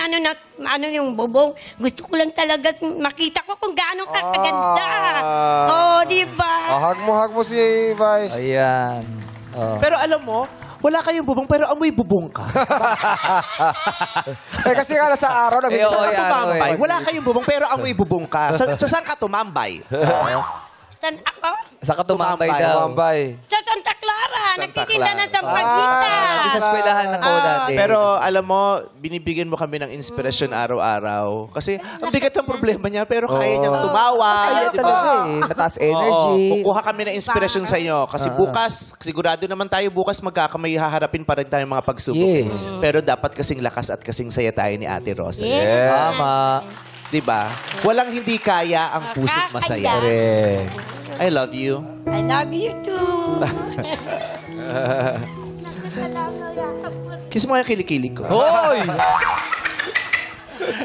yung bubong. Gusto ko lang talaga makita ko kung gaano kakaganda. Di ba? Hag mo si Vice. Ayan. Oh. Pero alam mo, wala kayong bubong pero amoy bubong ka. Kasi nga sa araw na Eh, oo, Saan ka yan, tumambay? oo. Wala kayong bubong pero amoy bubong ka. Sa saan ka tumambay? Saan ako? Sa katumambay daw. Tumambay. Sa Santa Clara. Nagtitinda ng sampagita. Sa eskwelahan ng ko dati. Pero alam mo, binibigyan mo kami ng inspirasyon araw-araw. Kasi ang bigat ng problema niya, pero kaya niyang tumawa. Masaya di ba? talaga eh. Mataas energy. Oo, kukuha kami ng inspirasyon sa iyo. Kasi bukas, sigurado naman tayo bukas may haharapin pa rin tayong mga pagsubok. Yes. Pero dapat kasing lakas at kasing saya tayo ni Ate Rosa. Yes. Tama. Diba? Walang hindi kaya ang puso't masaya. Correct. I love you. I love you too. Kiss mo yung kilikili ko. Hoy!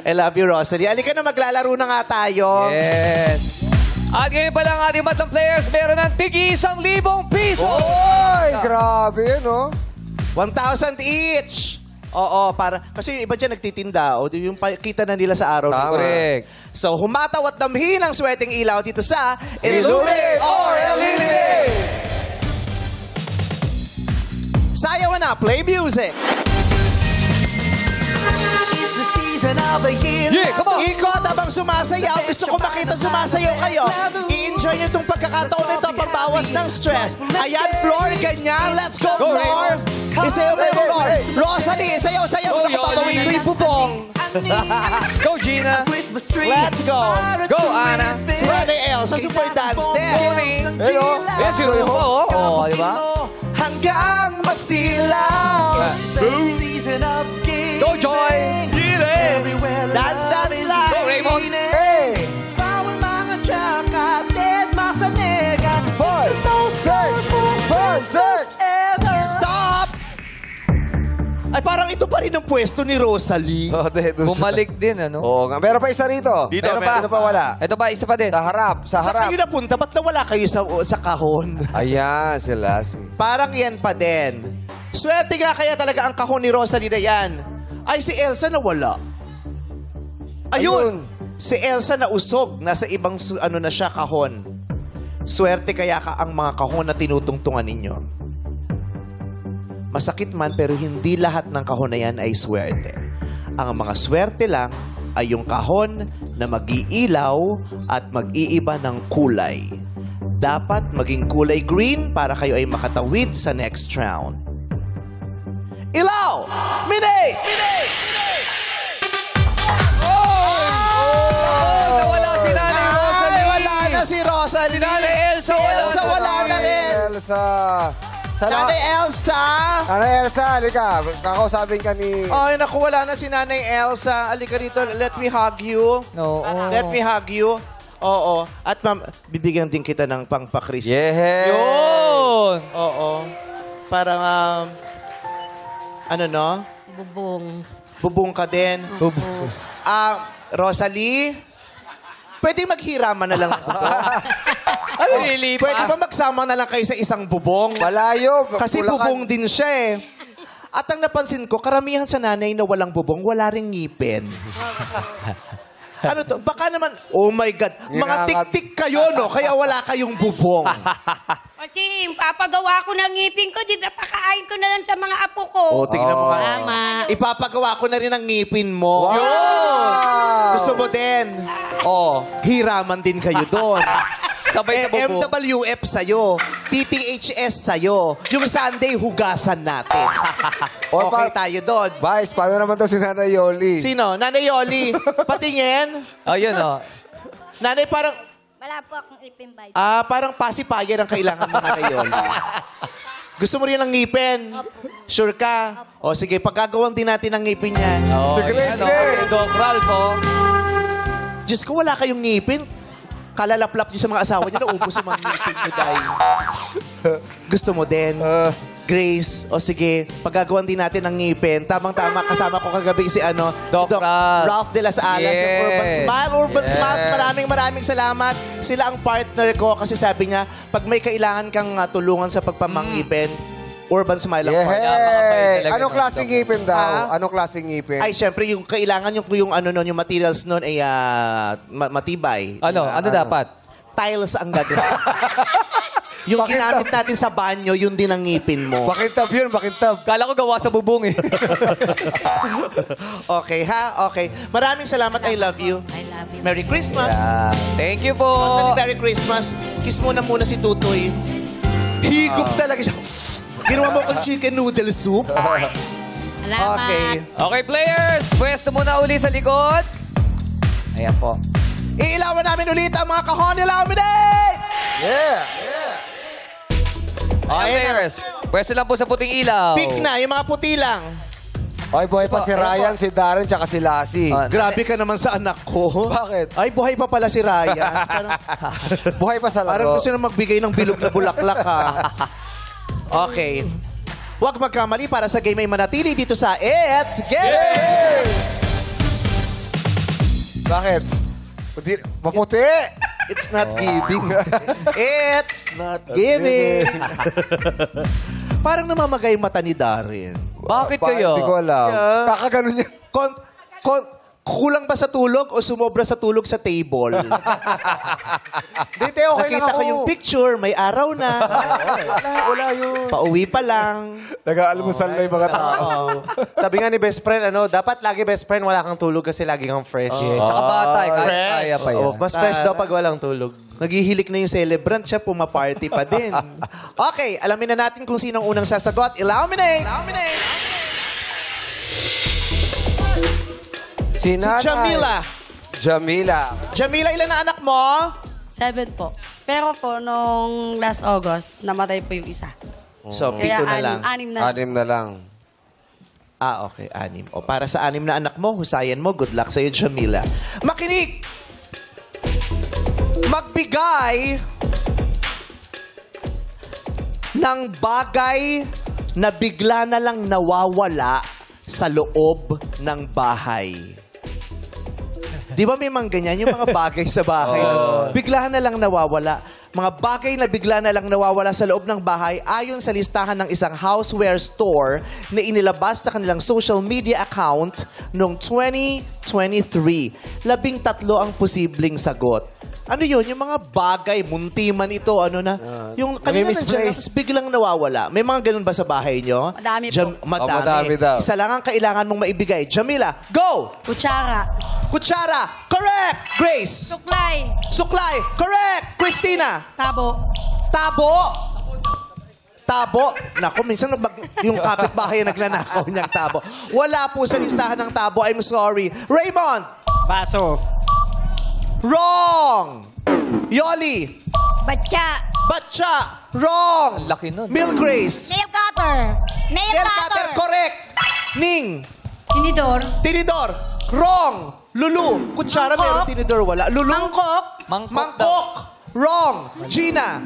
I love you, Rosalie. Alika na, maglalaro na nga tayo. Yes. At ngayon pa lang ating matang players, meron ng tigi 1,000 piso. Oy, grabe yun, no? 1,000 each. Oo, kasi yung iba dyan nagtitinda. O, yung kita na nila sa araw. Tama. Correct. So, humataw at damhin ang swerteng ilaw dito sa Illuminate or Eliminate! Sayaw na, play music! It's the season of the year. Yeah, come on. Ikot habang sumasayaw. Gusto ko makita sumasayaw kayo. I-enjoy nyo itong pagkakataon nito pambawas ng stress. Ayan, floor, ganyan. Let's go, Go, floor. Isayaw mo yung floor. Rosalie, isayaw. Go, Nakapapawin ko yung bubong. Go, Gina. Let's go. Go, Ana. Si Nanay El sa super dance din. Tony. Yes, yun. Oo, oo, di ba? Hanggang masilaw. Go, Joy. Dance, dance lang. Go, Raymond. Hey! 5, 6, 5, 6. Stop! Ay, parang ito pa rin ang pwesto ni Rosalie. Oh, Bumalik din, ano? Oo nga. Meron pa isa rito. Dito, meron pa. meron Ano pa wala? Ito pa, isa pa din. Sa harap. Sa Saan harap. kayo napunta? Ba't nawala kayo sa kahon? Ayan, sila. Parang yan pa din. Swerte nga kaya talaga ang kahon ni Rosalie na yan. Ay, si Elsa nawala. Ayun! Si Elsa na usog. Nasa ibang na siya, kahon. Swerte kaya ka ang mga kahon na tinutungtungan ninyo. Masakit man pero hindi lahat ng kahon na yan ay swerte. Ang mga swerte lang ay yung kahon na mag-iilaw at mag-iiba ng kulay. Dapat maging kulay green para kayo ay makatawid sa next round. Ilaw! Minay! Nawala si Nanay Rosalie. Ay, wala na si Rosalie. Si Nanay Elsa, Si wala Elsa na. wala na rin. Elsa. Nanay Elsa! Nanay Elsa, halika. Kakausapin ka ni... Ay, naku, wala na si Nanay Elsa. Alika rito, let me hug you. No. Let me hug you. Oo. At ma'am, bibigyan din kita ng pangpa-Christmas. Yeah. Yun. Oo. Parang, ano no? Bubong. Bubong ka din. Rosalie, pwede maghiraman na lang ako. Ano lilipa? Pwede ba magsama na lang kayo sa isang bubong? Malayo. Kasi Bulacan. bubong din siya eh. At ang napansin ko, karamihan sa nanay na walang bubong, wala ring ngipin. Ano to? Baka naman, oh my God, mga tik-tik kayo, no? Kaya wala kayong bubong. Kasi papagawa ko ng ngipin ko, di napakain ko na lang sa mga apo ko. Oh, tingnan mo nga. Tama. Ipapagawa ko na rin ang ngipin mo. Wow. Gusto mo din? Oh, hiraman din kayo doon. Sabay sa bubong. MWF sa'yo. TTHS sa'yo. Yung Sunday, hugasan natin. Or Okay tayo doon. Vice, paano naman to si Nanay Yoli? Sino? Nanay Yoli. Patingin. Oh, yun, oh. Nanay, parang... Wala po akong ipin by. Parang pacifier ang kailangan mo, Nanay Yoli. Gusto mo rin ng ngipin? Sure ka? O sige, pagkagawan din natin ng ngipin yan. Oh, Si Grace yan, oh. din. Si Doc Ralph, oh. Diyos ko, wala kayong ngipin. Kalalaplap niyo sa mga asawa niyo, naubos yung mga ngipin niyo dahil. Gusto mo din? Grace, o sige, paggagawan din natin ng ngipin. Tamang-tama, kasama ko kagabi si Doc Ralph. Ralph de las Alas ng Yes. Urban Smile. Urban Yes. Smiles, maraming salamat. Sila ang partner ko kasi sabi niya, pag may kailangan kang tulungan sa pagpamangipin, Urban Smile ang partner. Yeah. talaga Anong ng klaseng Doc. ngipin daw? Ah? Anong klaseng ngipin? Ay, syempre, yung kailangan yung yung materials nun ay matibay. Ano dapat? Tiles ang gagawin. Yung Bakit ginamit natin sa banyo, yun din ang ngipin mo. Makintab yun, makintab. Kala ko gawa sa bubong, eh. Okay, ha? Okay. Maraming salamat. I love you. I love you. Merry Christmas. Thank you po. Rosalie, Merry Christmas. Kiss muna si Tutoy. Higop talaga siya. Ginawa mo akong chicken noodle soup. Salamat. Okay. Okay, players. Pwesto muna uli sa likod. Ayan po. Iilawan namin ulit ang mga kahon Illuminate! Yeah! Okay, players. Pwesto lang po sa puting ilaw. Pick na, yung mga puti lang. Oy, buhay pa si Ryan, si Darren, tsaka si Lassie. Ah, Grabe ka naman sa anak ko. Bakit? Ay, buhay pa pala si Ryan. Buhay pa sa Parang laro. gusto na magbigay ng bilog na bulaklak, ha? Okay. Huwag magkamali para sa game ay manatili dito sa It's Game! Bakit? Maputi! It's not giving. It's not giving. Parang namamagay mata ni Darren. Bakit kayo? Hindi ko alam. Kakaganon niya. Kulang ba sa tulog o sumobra sa tulog sa table? Dito, okay Nakita lang ko ako. yung picture, may araw na. Wala yun. Pauwi pa lang. Nag-aalmusal na yung mga tao. Sabi nga ni best friend, dapat lagi best friend, wala kang tulog kasi lagi kang fresh. Tsaka bata, kaya pa yan. Oo, mas fresh daw pag walang tulog. Naghihilik na yung celebrant siya, pumaparty pa din. Okay, alamin na natin kung sinong unang sasagot. Illuminate! Si Si Nanay. Jamila. Jamila. Ilan na anak mo? 7 po. Pero po, nung last August, namatay po yung isa. So, Kaya pito na lang. anim na. 6 na lang. Ah, okay, 6. O, para sa 6 na anak mo, husayan mo. Good luck sa'yo, Jamila. Makinig! Magbigay ng bagay na bigla na lang nawawala sa loob ng bahay. Di ba may mga ganyan? Yung mga bagay sa bahay. Bigla na lang nawawala. Mga bagay na bigla na lang nawawala sa loob ng bahay ayon sa listahan ng isang houseware store na inilabas sa kanilang social media account noong 2023. 13 ang posibleng sagot. Ano yun? Yung mga bagay, munti man ito, yung kanina nandiyan, tapos biglang nawawala. May mga ganun ba sa bahay nyo? Madami po. Madami daw. Isa lang ang kailangan mong maibigay. Jamila, go! Kutsara. Kutsara, correct! Grace, Suklay. suklay, correct! Christina, Tabo. tabo. Tabo. Naku, minsan yung kapitbahay nagnanakaw niyang tabo. Wala po sa listahan ng tabo. I'm sorry. Raymond, Baso. wrong! Yoli, Batya. Batcha, wrong! Ang laki nun. Mil Grace, Nail cutter. Nail cutter, correct! Ning, Tinidor. tinidor, wrong! Lulu, kutsara Mangkok. meron, tinidor wala. Lulu, Mangkok. mangkok, wrong! Gina,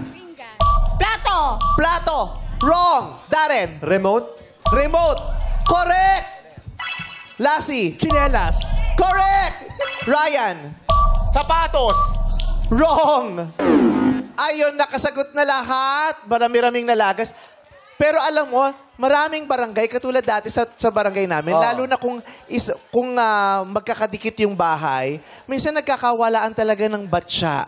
Plato. plato, wrong! Darren, Remote. remote, correct! Lassie, Chinelas. correct! Ryan, Sapatos. wrong! Ayun, nakasagot na lahat. Marami-raming nalagas. Pero alam mo, maraming barangay, katulad dati sa barangay namin, lalo na kung magkakadikit yung bahay, minsan nagkakawalaan talaga ng batya.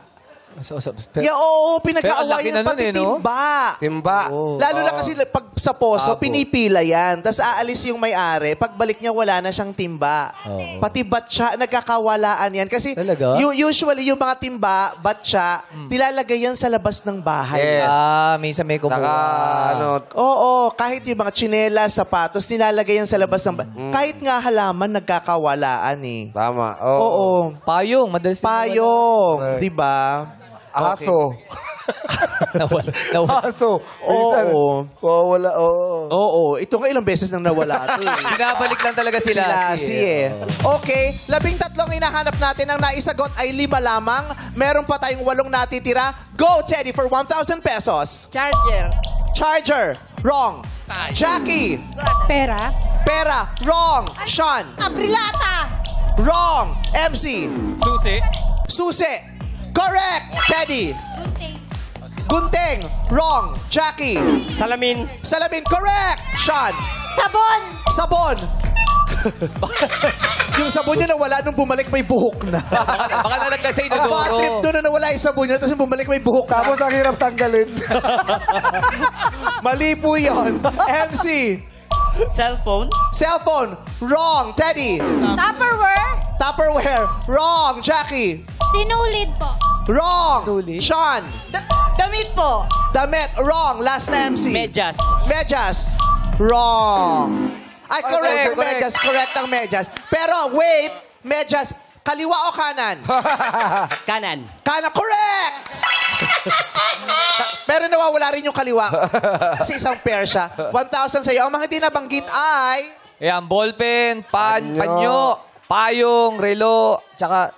Yeah, oo, pinag-aawayan pati timba. Timba. Lalo na kasi pag sa poso, pinipila yan. Tapos aalis yung may-ari. Pagbalik niya, wala na siyang timba. Pati batya, nagkakawalaan yan. Kasi Talaga? usually yung mga timba, batya, nilalagay yan sa labas ng bahay. Yes. Minsan may kumuha. Oo, kahit yung mga tsinelas, sapatos, nilalagay yan sa labas ng bahay. Kahit nga halaman, nagkakawalaan eh. Tama. Oo. Payong, madalas. Payong, di ba? Aso. Nawala. Aso. Oo. Wala. Oo. Oo, ito nga ilang beses nang nawala ito eh. Binabalik lang talaga Si sila. Lassie eh. Okay, 13 hinahanap natin. Ang naisagot ay 5 lamang. Meron pa tayong 8 natitira. Go, Teddy, for 1,000 pesos. Charger. Charger, wrong. Jackie, Pera. pera, wrong. Sean, Abrilata. wrong. MC, Susi. susi, correct. Teddy, gunting, wrong. Jackie, Salamin. salamin, correct. Sean, Sabon. sabon. Yung sabon niya nawala nung bumalik may buhok na. Baka nalagay sa Ang bad trip inodoro. doon na nawala yung sabon niya, tapos yung bumalik may buhok na. Tapos ang hirap tanggalin. Mali po yun. MC, Cellphone. cellphone, wrong. Teddy, Tupperware. Tupperware, wrong. Jackie, Sinulid po. wrong. Sean, Damit po. Damit. Wrong. Last na MC. Medyas. Medyas. Wrong. Ay, correct ang correct. medyas. Correct ang medyas. Pero wait, medyas, kaliwa o kanan? Kanan. Kanan, correct! Pero nawawala rin yung kaliwa. Kasi isang pair siya. 1,000 sa'yo. Ang mga hindi nabanggit ay... Ayan, ballpen, Panyo. panyo, payong, relo, tsaka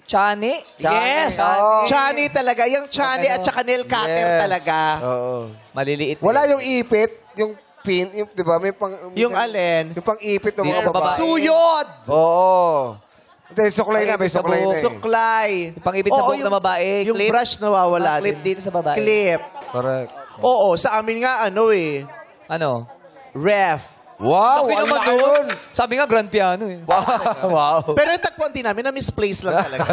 chani. Yes! Oh. Chani talaga. Yung chani at saka nail cutter talaga. Oo. Maliliit. Wala yung ipit, yung pin, yung, di ba? May pang... Yung alin? Yung pang-ipit ng Dito mga sa babae. babae. Suyod! Oo. Hindi, suklay na. May Pang-ipit sa suklay na buhok. eh. Suklay. Pang-ipit sa Oo, buhok na babae. Yung Clip. brush nawawala Clip din. dito sa babae. Clip. Correct. Oo, sa amin nga ano eh. Ano? Ref. Wow, Sabi ang naman laki yun. yun. Sabi nga, grand piano eh. Wow. Pero yung takpuan din namin, na-misplace lang talaga.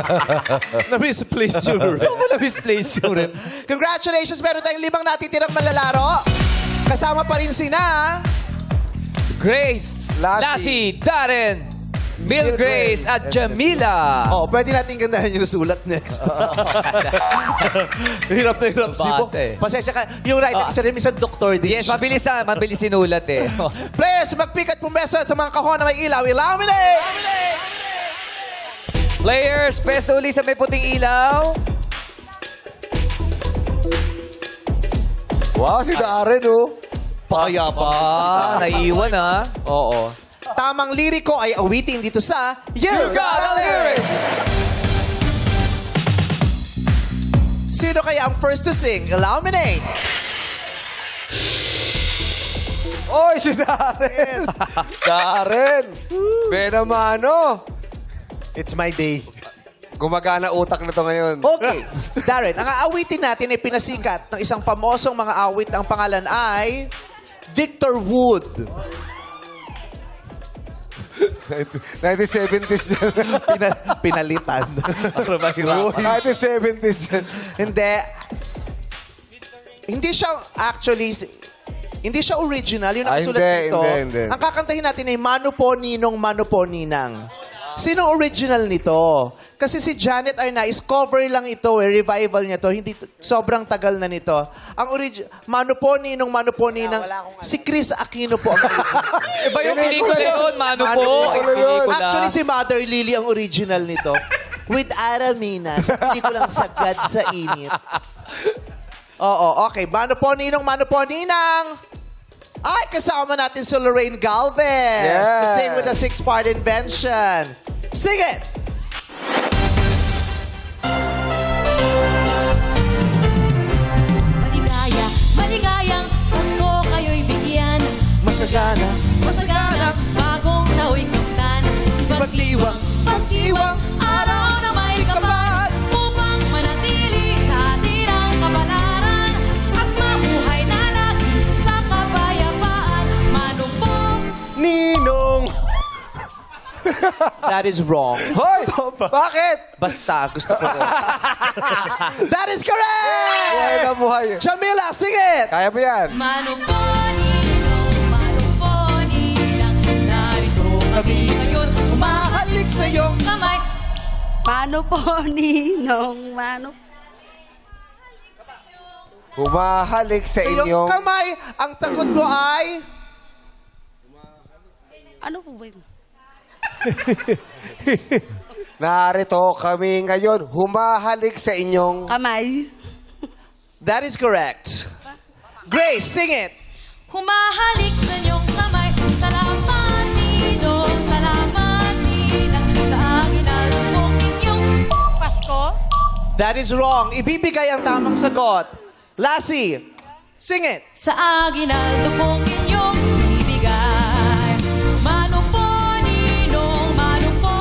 na-misplace yung ref. Saan mo na-misplace yung rep? Congratulations! Meron tayong 5 natitirang malalaro. Kasama pa rin sina... Grace, Lassie, Darren, Bill Grace, at Jamila. Oh, pwede natin gandahan yung sulat next. Hirap na hirap. Base. Pasensya ka. Yung writer kasi rin, minsan doktor din. Yes, mabilis sinulat eh. Players, magpick at pumeso sa mga kahon na may ilaw. Illuminate! Players, pesto uli sa may puting ilaw. Wow, si Darren, oh. Payapang. Naiiwan ah. Oo. Tamang liriko ay awitin dito sa You Got a Lyric! Sino kaya ang first to sing? Illuminate! Oy, si Darren. Darren. Benamano. It's my day. Gumagana utak na to ngayon. Okay. Darren, ang aawitin natin ay pinasikat ng isang pamosong mga awit. Ang pangalan ay Victor Wood. 1970s yan. Pinalitan. Para mahirapan. 1970s yan. Hindi. Hindi siya actually... Hindi siya original. Yung nakasulat dito. Hindi. Ang kakantahin natin ay Mano po Ninong, Mano po Ninang. Sino original nito? Kasi si Janet Arnaiz, cover lang ito eh. Revival niya to. Hindi sobrang tagal na nito. Ang Mano po Ninong, Mano po Ninang. Si Chris Aquino po ang original. Iba yung pelikula yun, Mano po. Ay, pelikula. Actually, si Mother Lily ang original nito. With Aramina. Sa pelikulang Sagad sa Init. Oo, okay. Mano po Ninong, Mano po Ninang. Ay, kasama natin si Lorraine Galvez. Yes. To sing with a 6-part invention. Sing it! Maligaya, maligayang Pasko kayo'y bigyan. Masagana, Masagana, bagong tao'y kamtan. pagdiwang, Pagdiwang, araw na may kapal. Upang manatili sa atin ang kabalaran. At mabuhay na lagi sa kapayapaan. Manupong Ninong. That is wrong. Hoy! Bakit? Basta, gusto ko rin. That is correct! Buhay na buhay. Jamila, sing it! Kaya mo yan. Manuponinong, manuponinang. Narito kami ngayon. Umahalik sa iyong Kamay, Mano po, Ninong, mano. Humahalik sa inyong... kamay. Ang sagot mo ay... Ano po ba yun? Narito kami ngayon. Humahalik sa inyong... Kamay. That is correct. Grace, sing it! humahalik sa inyong kamay. Salamat, Ninong, salamat, Ninang. Sa akin alupong inyong Pasko. That is wrong. Ibibigay ang tamang sagot. Lassie, sing it! Sa akin alupong inyong ibigay. Mano po, Ninong, mano po.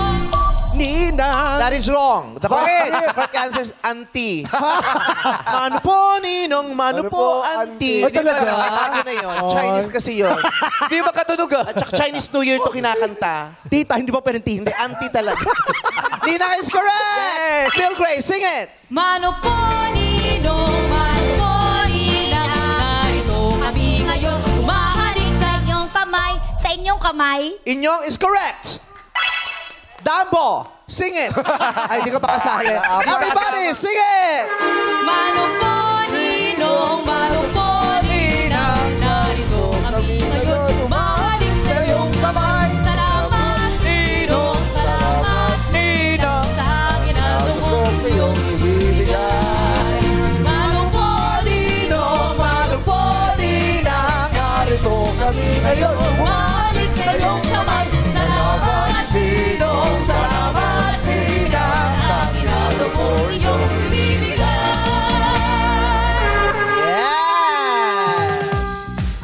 Nina! That is wrong. The correct answer is auntie. Mano po, Ninong, mano po, auntie. talaga? Bago na yun. Chinese kasi yun. Hindi makatunog ah. At saka Chinese New Year to kinakanta. Tita, hindi ba pwedeng Hindi, tita? auntie talaga. Nina is correct! Bill Grace, sing it! Mano po, Ninong, mano po, Ninang. Narito kami ngayon. Humahalik sa inyong kamay. Sa inyong kamay. Inyong is correct. Dambo, sing it. Ay, hindi ka pa kasali. Everybody, sing it. Mano po, Ninong, mano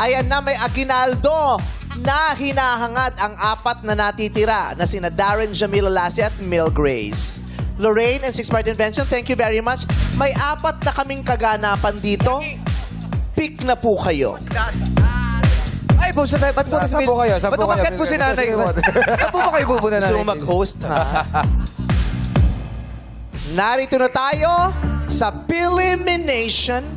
Ayan na, may aginaldo na hinahangad ang apat na natitira na sina Darren, Jamila Lassie at Mil Grace. Lorraine and Six Part Invention, thank you very much. May apat na kaming kaganapan dito. Pick na po kayo. Ay, buso tayo. Ba't po Saan po kayo? Saan Ba't po kayo? umakyat po si nanay? Saan po ba kayo bubuna Gusto nanay? mo mag-host, ha? Narito na tayo sa Elimination.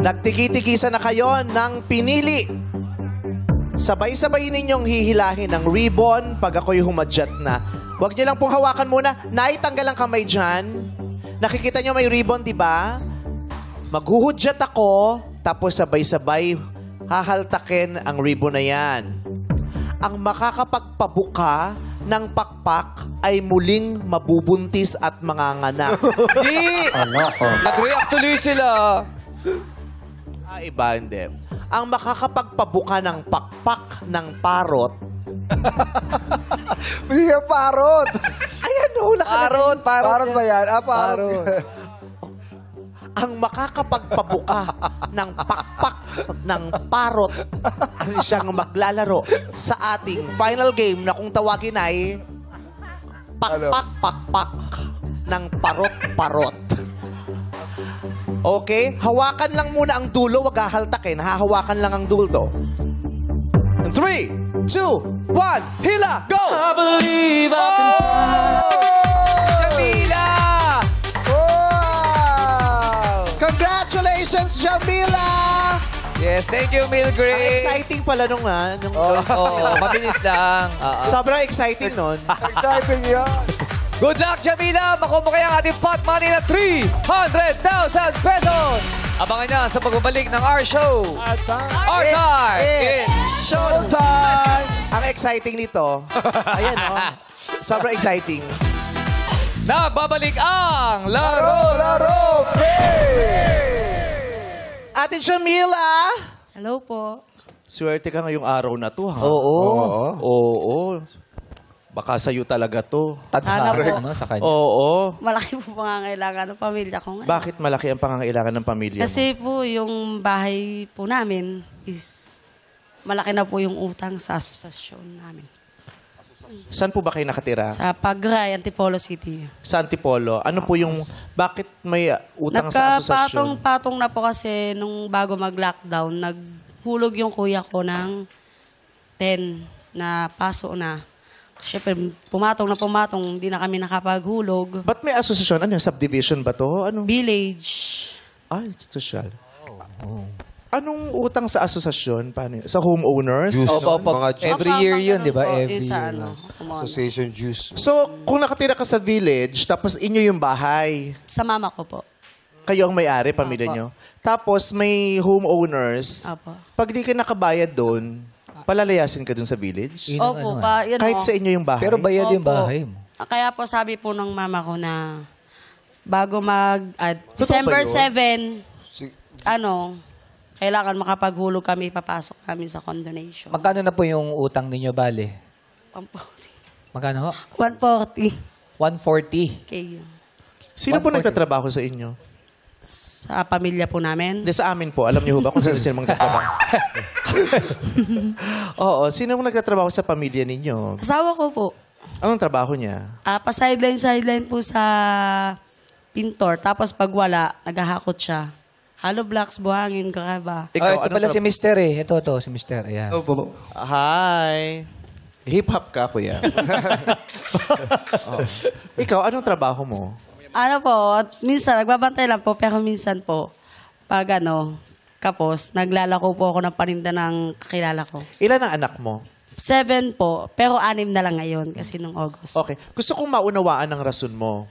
Nagtiki-tikisa na kayo ng pinili. Sabay-sabay ninyong hihilahin ng ribbon pag ako'y humadjat na. Huwag niyo lang pong hawakan muna. Naitanggal ang kamay dyan. Nakikita niyo may ribbon, di ba? Maghuhudyat ako, tapos sabay-sabay hahaltakin ang ribbon na yan. Ang makakapagpabuka ng pakpak ay muling mabubuntis at manganganak. Di! Nag-react tuloy sila. Iba, hindi. Ang makakapagpabuka ng pakpak ng parot. Hindi ka parot. Ayan, no, Parot. Parot ba yan? Parot. Ang makakapagpabuka ng pakpak ng parot ang siyang maglalaro sa ating final game na kung tawagin ay pakpak-pakpak ng parot-parot. Okay? Hawakan lang muna ang dulo, wag hahaltakin. Hahawakan lang ang dulo. 3, 2, 1, hila! Go! I believe I can Jamila! Wow! Congratulations, Jamila! Yes, thank you, Mil Ang Grace. exciting pala nung Oo, mabilis lang. sobrang exciting nun. Exciting yan. Good luck, Jamila! Makumukay ang ating pot money na 300,000 pesos! Abangan niya sa pagbabalik ng our show. Our time! It's showtime! Ang exciting nito, ayan o, sobrang exciting. Nagbabalik ang Laro! Ate Jamila! Hello po. Swerte ka ngayong araw na to, ha? Oo. Oo. Baka sa'yo talaga to. Sana po. Sa kanya. Oo. Malaki po pangangailangan ng pamilya ko ngayon. Bakit malaki ang pangangailangan ng pamilya mo? Kasi po yung bahay po namin is malaki na po yung utang sa asosasyon namin. Saan po ba kayo nakatira? Sa Pagray, Antipolo City. Sa Antipolo. Ano po yung, bakit may utang sa asosasyon? Nagkapatong-patong na po kasi nung bago mag-lockdown, naghulog yung kuya ko ng 10 na paso na. Siyempre, pumatong, hindi na kami nakapaghulog. Ba't may asosasyon? Ano, subdivision ba to? Ano? Village. Ay, social. Anong utang sa asosasyon? Paano yun? Sa homeowners? Opo. Mga juice. Every year yun, di ba? Opo, Every sa year. Association juice. So, kung nakatira ka sa village, tapos inyo yung bahay, Sa mama ko po. kayo ang may-ari, pamilya Opo. nyo. Tapos may homeowners, Opo. pag di ka nakabayad doon, palalayasin ka doon sa village? Yun ang Opo, ano, yan Kahit o. sa inyo yung bahay? Pero bayad yung Opo. bahay mo. Kaya po sabi po ng mama ko na bago Totoo December ba yun? 7, kailangan makapaghulog kami, papasok namin sa condonation. Magkano na po yung utang ninyo, bale? 140. Magkano ho? 140. 140. Okay. Sino po 140. nagtatrabaho sa inyo? Sa pamilya po namin. Hindi, sa amin po. Alam niyo ba kung sino magtatrabaho? Oo, sino nagtatrabaho sa pamilya ninyo? Asawa ko po. Anong trabaho niya? Pa-sideline po sa pintor. Tapos pag wala, naghahakot siya. Hollow blocks, buhangin, kakaba. Ito anong pala si Mister eh. Ito, si Mister. Ayan. Hi. Hip-hop ka, kuya. Oh. Ikaw, anong trabaho mo? Ano po, minsan, nagbabantay lang po, pero minsan po, pag kapos, naglalako po ako ng paninda ng kakilala ko. Ilan ang anak mo? 7 po, pero 6 na lang ngayon kasi nung August. Okay. Gusto kong maunawaan ang rason mo.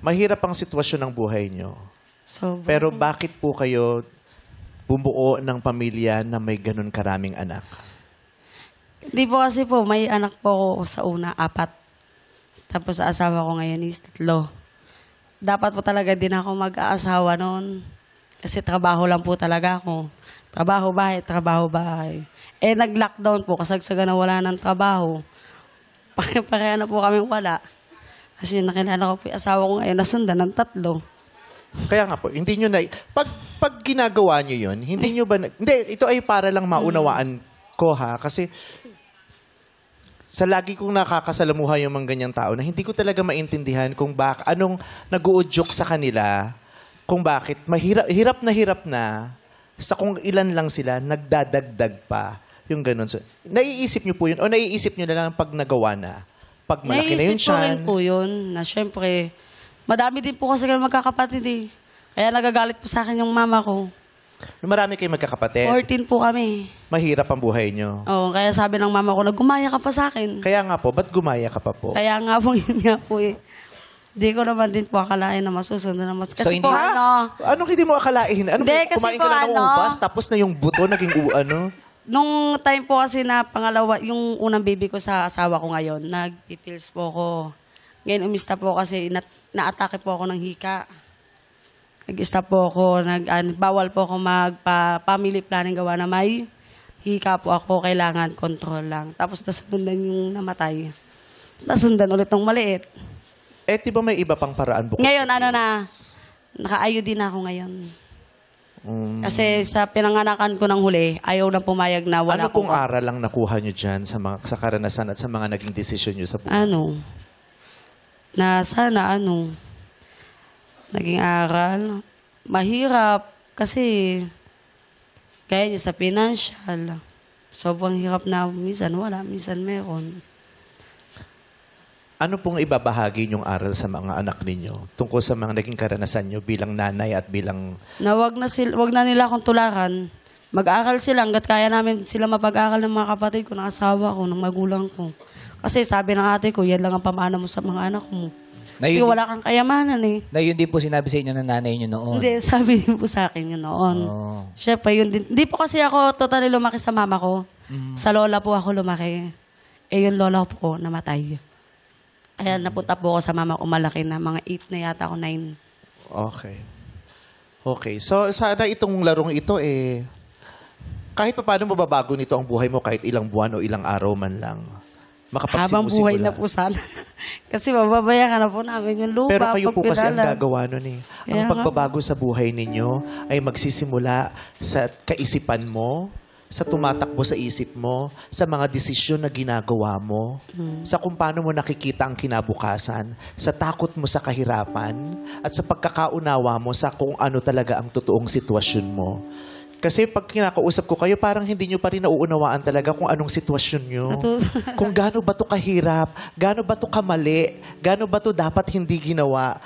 Mahirap ang sitwasyon ng buhay niyo. So, Pero bakit po kayo bumuo ng pamilya na may ganun karaming anak? Hindi po kasi po, may anak po ako sa una, 4. Tapos sa asawa ko ngayon is 3. Dapat po talaga din ako mag-aasawa noon. Kasi trabaho lang po talaga ako. Trabaho, bahay. Eh, nag-lockdown po, kasagsagan na wala ng trabaho. Pare-pareha na po kami wala. Kasi nakilala ko po yung asawa ko ngayon, nasundan ng 3. Kaya nga po, hindi nyo na... Pag pag ginagawa nyo yun, hindi nyo ba... Hindi, ito ay para lang maunawaan ko ha. Kasi sa lagi kong nakakasalamuha yung mga ganyang tao na hindi ko talaga maintindihan kung anong nag-uudyok sa kanila, kung bakit hirap na sa kung ilan lang sila, nagdadagdag pa yung ganun. So, naiisip nyo po yun o naiisip nyo na lang pag nagawa na? Pag malaki na yun Naiisip ko rin po yun na syempre, madami din po kasi kami magkakapatid eh. Kaya nagagalit po sa akin yung mama ko. Marami kayong magkakapatid? 14 po kami. Mahirap ang buhay nyo. Oo, kaya sabi ng mama ko, naggumaya ka pa sa akin. Kaya nga po, ba't gumaya ka pa po? Kaya nga po, yun nga po eh. Hindi ko naman din po akalain na masusunod na mas. Kasi So, po Anong hindi mo akalain? Hindi, kasi kumain po, ka na ng ubas, tapos na yung buto naging Nung time po kasi na pangalawa, yung unang baby ko sa asawa ko ngayon, nagpipils po ako. Ngayon umista po kasi na-atake po ako ng hika. Nag-stop po ako, bawal po ako magpa-family planning gawa na may hika po ako, kailangan control lang. Tapos nasundan yung namatay. Nasundan ulit ng maliit. Eh, di ba may iba pang paraan bukod? Ngayon, naka-IUD na ako ngayon. Kasi sa pinanganakan ko ng huli, ayaw na pumayag na wala Ano pong aral lang nakuha nyo dyan sa karanasan at sa mga naging desisyon nyo sa buhay? Na sana naging aral. Mahirap kasi kaya niya sa financial. Sobrang hirap na minsan wala, minsan meron. Ano pong ibabahagi niyong aral sa mga anak ninyo tungkol sa mga naging karanasan nyo bilang nanay at bilang... Na wag na nila akong tularan. Mag-aral sila hanggat kaya namin sila mapag-aral ng mga kapatid ko, ng asawa ko, ng magulang ko. Kasi sabi ng ate ko, yan lang ang pamana mo sa mga anak mo. Kasi wala kang kayamanan eh. Na yun din po sinabi sa inyo ng nanay nyo noon. Hindi, sabi din po sa akin yun noon. Siyempre, yun din. Hindi po kasi ako totally lumaki sa mama ko. Sa lola po ako lumaki. Eh, yung lola ko namatay. Kaya napunta po ako sa mama ko malaki na. Mga 8 na yata ako, 9. Okay. So, sana itong larong ito kahit pa paano mababago nito ang buhay mo kahit ilang buwan o ilang araw man lang. Habang buhay na po sana. Kasi mababayakan na po namin yung lupa. Pero kayo po kasi ang gagawa nun eh. Ang pagbabago sa buhay ninyo ay magsisimula sa kaisipan mo, sa tumatakbo sa isip mo, sa mga desisyon na ginagawa mo, sa kung paano mo nakikita ang kinabukasan, sa takot mo sa kahirapan, at sa pagkakaunawa mo sa kung ano talaga ang totoong sitwasyon mo. Kasi pag kinakausap ko kayo, parang hindi nyo pa rin nauunawaan talaga kung anong sitwasyon nyo. Kung gaano ba ito kahirap, gaano ba ito kamali, gaano ba ito dapat hindi ginawa.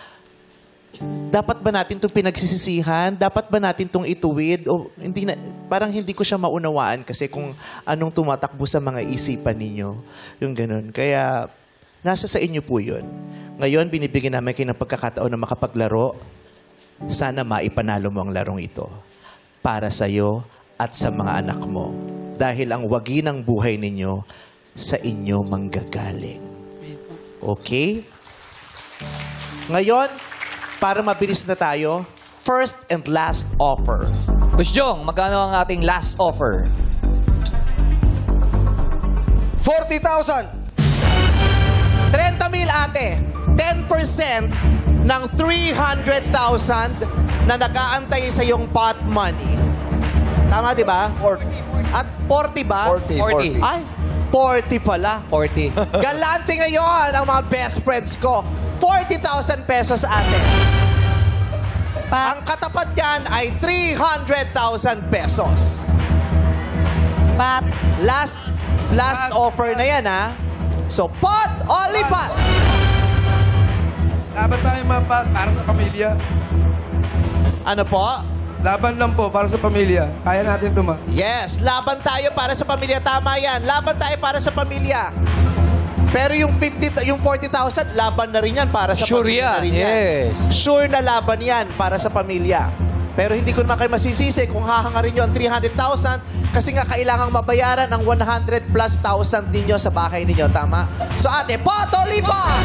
Dapat ba natin itong pinagsisisihan? Dapat ba natin itong ituwid? O hindi na, parang hindi ko siya maunawaan kasi kung anong tumatakbo sa mga isipan ninyo. Yung ganun. Kaya, nasa sa inyo po yun. Ngayon, binibigyan namin kayo ng pagkakataon na makapaglaro. Sana maipanalo mo ang larong ito para sa'yo at sa mga anak mo. Dahil ang wagi ng buhay ninyo sa inyo manggagaling. Okay? Ngayon, para mabilis na tayo, first and last offer. Coach Jong, magkano ang ating last offer? 40,000! 30,000 ate. 10% ng 300,000 na nag-aantay sa iyong pot money. Tama, di ba? 40. At 40 ba? 40. Ay, 40 pala. 40. Galante ngayon ang mga best friends ko. 40,000 pesos ate. Ang katapat yan ay 300,000 pesos. Last offer na yan, ha? So, pot o lipat? Laban tayo para sa pamilya. Ano po? Laban lang po para sa pamilya. Kaya natin ito, ma. Yes, laban tayo para sa pamilya. Tama yan. Laban tayo para sa pamilya. Pero yung 40,000, laban na rin yan para sa pamilya. Sure yan, yes. Sure na laban yan para sa pamilya. Pero hindi ko naman kayo masisisi kung hahangarin nyo ang 300,000 kasi nga kailangang mabayaran ang 100 plus thousand ninyo sa bahay ninyo. Tama? So ate, poto lipat!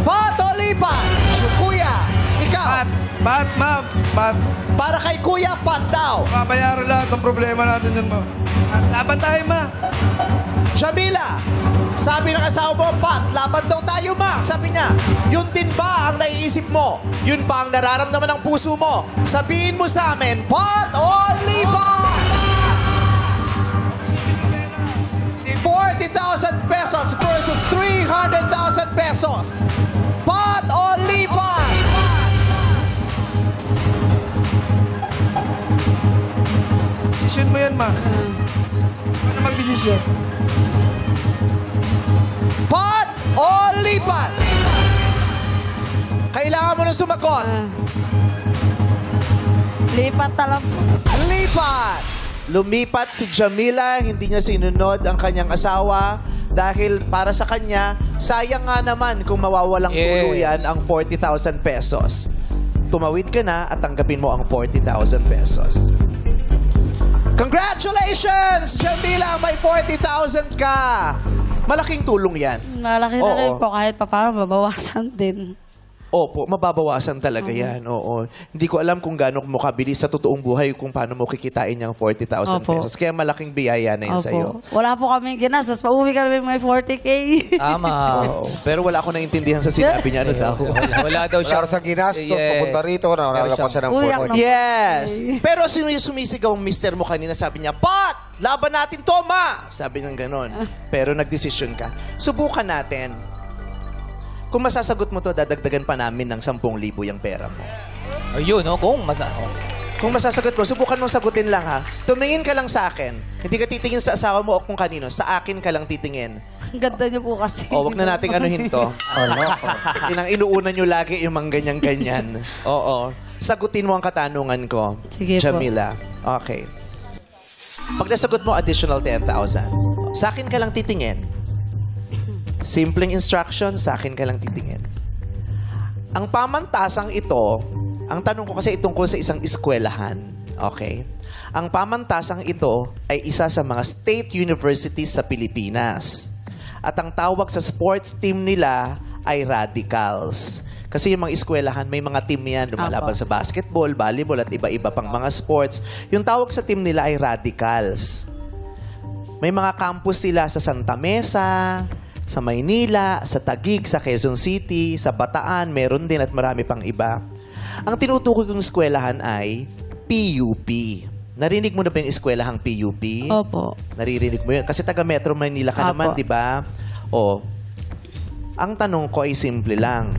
Poto lipat! Kuya, ikaw. Pat, ma'am. Pat. Para kay Kuya, pat daw. Babayaran lahat ng problema natin yan, ma'am. Laban tayo, ma. Jamila, Sabi ng asawa mo, Pat, laban daw tayo, ma. Sabi niya, yun din ba ang naiisip mo? Yun ba ang nararamdaman ng puso mo? Sabihin mo sa amin, Pat o lipat? 40,000 pesos versus 300,000 pesos. Pat o lipat? Desisyon mo yan, ma. Ano mag-desisyon? Pat o lipat? Kailangan mo na sumagot. Lipat talaga po. Lipat! Lumipat si Jamila, hindi niya sinunod ang kanyang asawa dahil para sa kanya, sayang nga naman kung mawawalang tuluyan ang 40,000 pesos. Tumawid ka na at tanggapin mo ang 40,000 pesos. Congratulations! Jamila, may 40,000 ka! Malaking tulong yan. Malaki na rin po kahit pa parang mabawasan din. Opo, mababawasan talaga yan. Oo. Hindi ko alam kung gaano mo kabilis sa totoong buhay kung paano mo kikitain yung 40,000 pesos. Kaya malaking biyaya na yun sa'yo. Wala po kami ginastos. Pauwi kami may 40K. Tama. Oo. Pero wala ako naintindihan sa sinabi niya. Ano daw? Wala daw siya. Wala sa ginastos, papunta rito, nakalapas siya ng 40. Yes! Pero sino yung sumisigaw ang mister mo kanina? Sabi niya, Pat! Laban natin to, ma! Sabi niya ganon. Pero nagdesisyon ka. Subukan natin. Kung masasagot mo to, dadagdagan pa namin ng 10,000 yung pera mo. Ayun, no? Kung masasagot mo, subukan mong sagutin lang, ha? Tumingin ka lang sa akin. Hindi ka titingin sa asawa mo o kung kanino. Sa akin ka lang titingin. Ang ganda niyo po kasi. O, wag na nating anuhin to. Inang inuuna nyo lagi yung mga ganyan-ganyan. Oo. Sagutin mo ang katanungan ko, Sige po. Jamila. Okay. Pag nasagot mo, additional 10,000. Sa akin ka lang titingin. Simpleng instruction, sa akin ka lang titingin. Ang pamantasang ito, ang tanong ko kasi tungkol sa isang eskwelahan. Okay? Ang pamantasang ito ay isa sa mga state universities sa Pilipinas. At ang tawag sa sports team nila ay Radicals. Kasi yung mga eskwelahan, may mga team yan. Lumalaban sa basketball, volleyball, at iba-iba pang mga sports. Yung tawag sa team nila ay Radicals. May mga campus sila sa Santa Mesa, sa Maynila, sa Taguig, sa Quezon City, sa Bataan, meron din at marami pang iba. Ang tinutukoy kong eskwelahan ay PUP. Narinig mo na ba yung eskwelahang PUP? Opo. Naririnig mo yun? Kasi taga Metro Manila ka naman, di ba? O, ang tanong ko ay simple lang.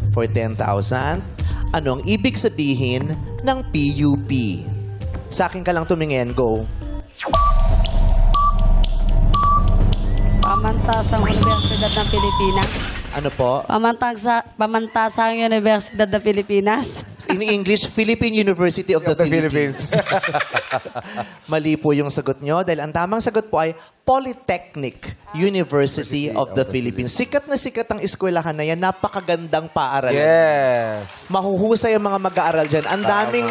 For 10,000, ano ang ibig sabihin ng PUP? Sa akin ka lang tumingin, go. Pamantasang Universidad ng Pilipinas. Ano po? Pamantasang Universidad ng Pilipinas. In English, Philippine University of the Philippines. Mali po yung sagot nyo dahil ang tamang sagot po ay Polytechnic University of the Philippines. Sikat na sikat ang eskwelahan na yan. Napakagandang paaralan. Yes. Mahuhusay ang mga mag-aaral dyan. Ang daming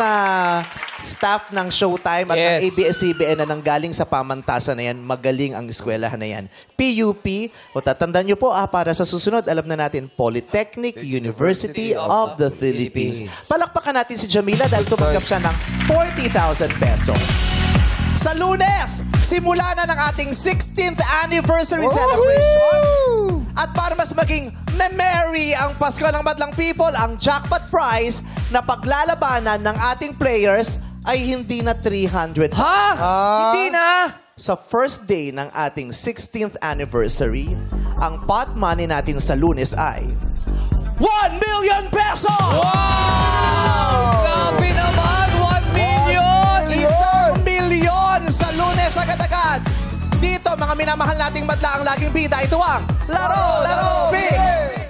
staff ng Showtime at ng ABS-CBN na nanggaling sa pamantasan na yan. Magaling ang eskwelahan na yan. PUP, o tatandaan nyo po, para sa susunod, alam na natin, Polytechnic University of the Philippines. Palakpakan natin si Jamila dahil tumanggap siya ng 40,000 pesos. Sa Lunes, simula na ng ating 16th anniversary celebration. At para mas maging merry ang Pasko ng Madlang People, ang jackpot prize na paglalabanan ng ating players ay hindi na 300. Hindi na! Sa first day ng ating 16th anniversary, ang pot money natin sa Lunes ay 1 million pesos! Wow! Grabe naman! 1 million! 1 milyon sa Lunes agad-agad! Dito, mga minamahal nating madla ang laging bida, ito ang Laro Big!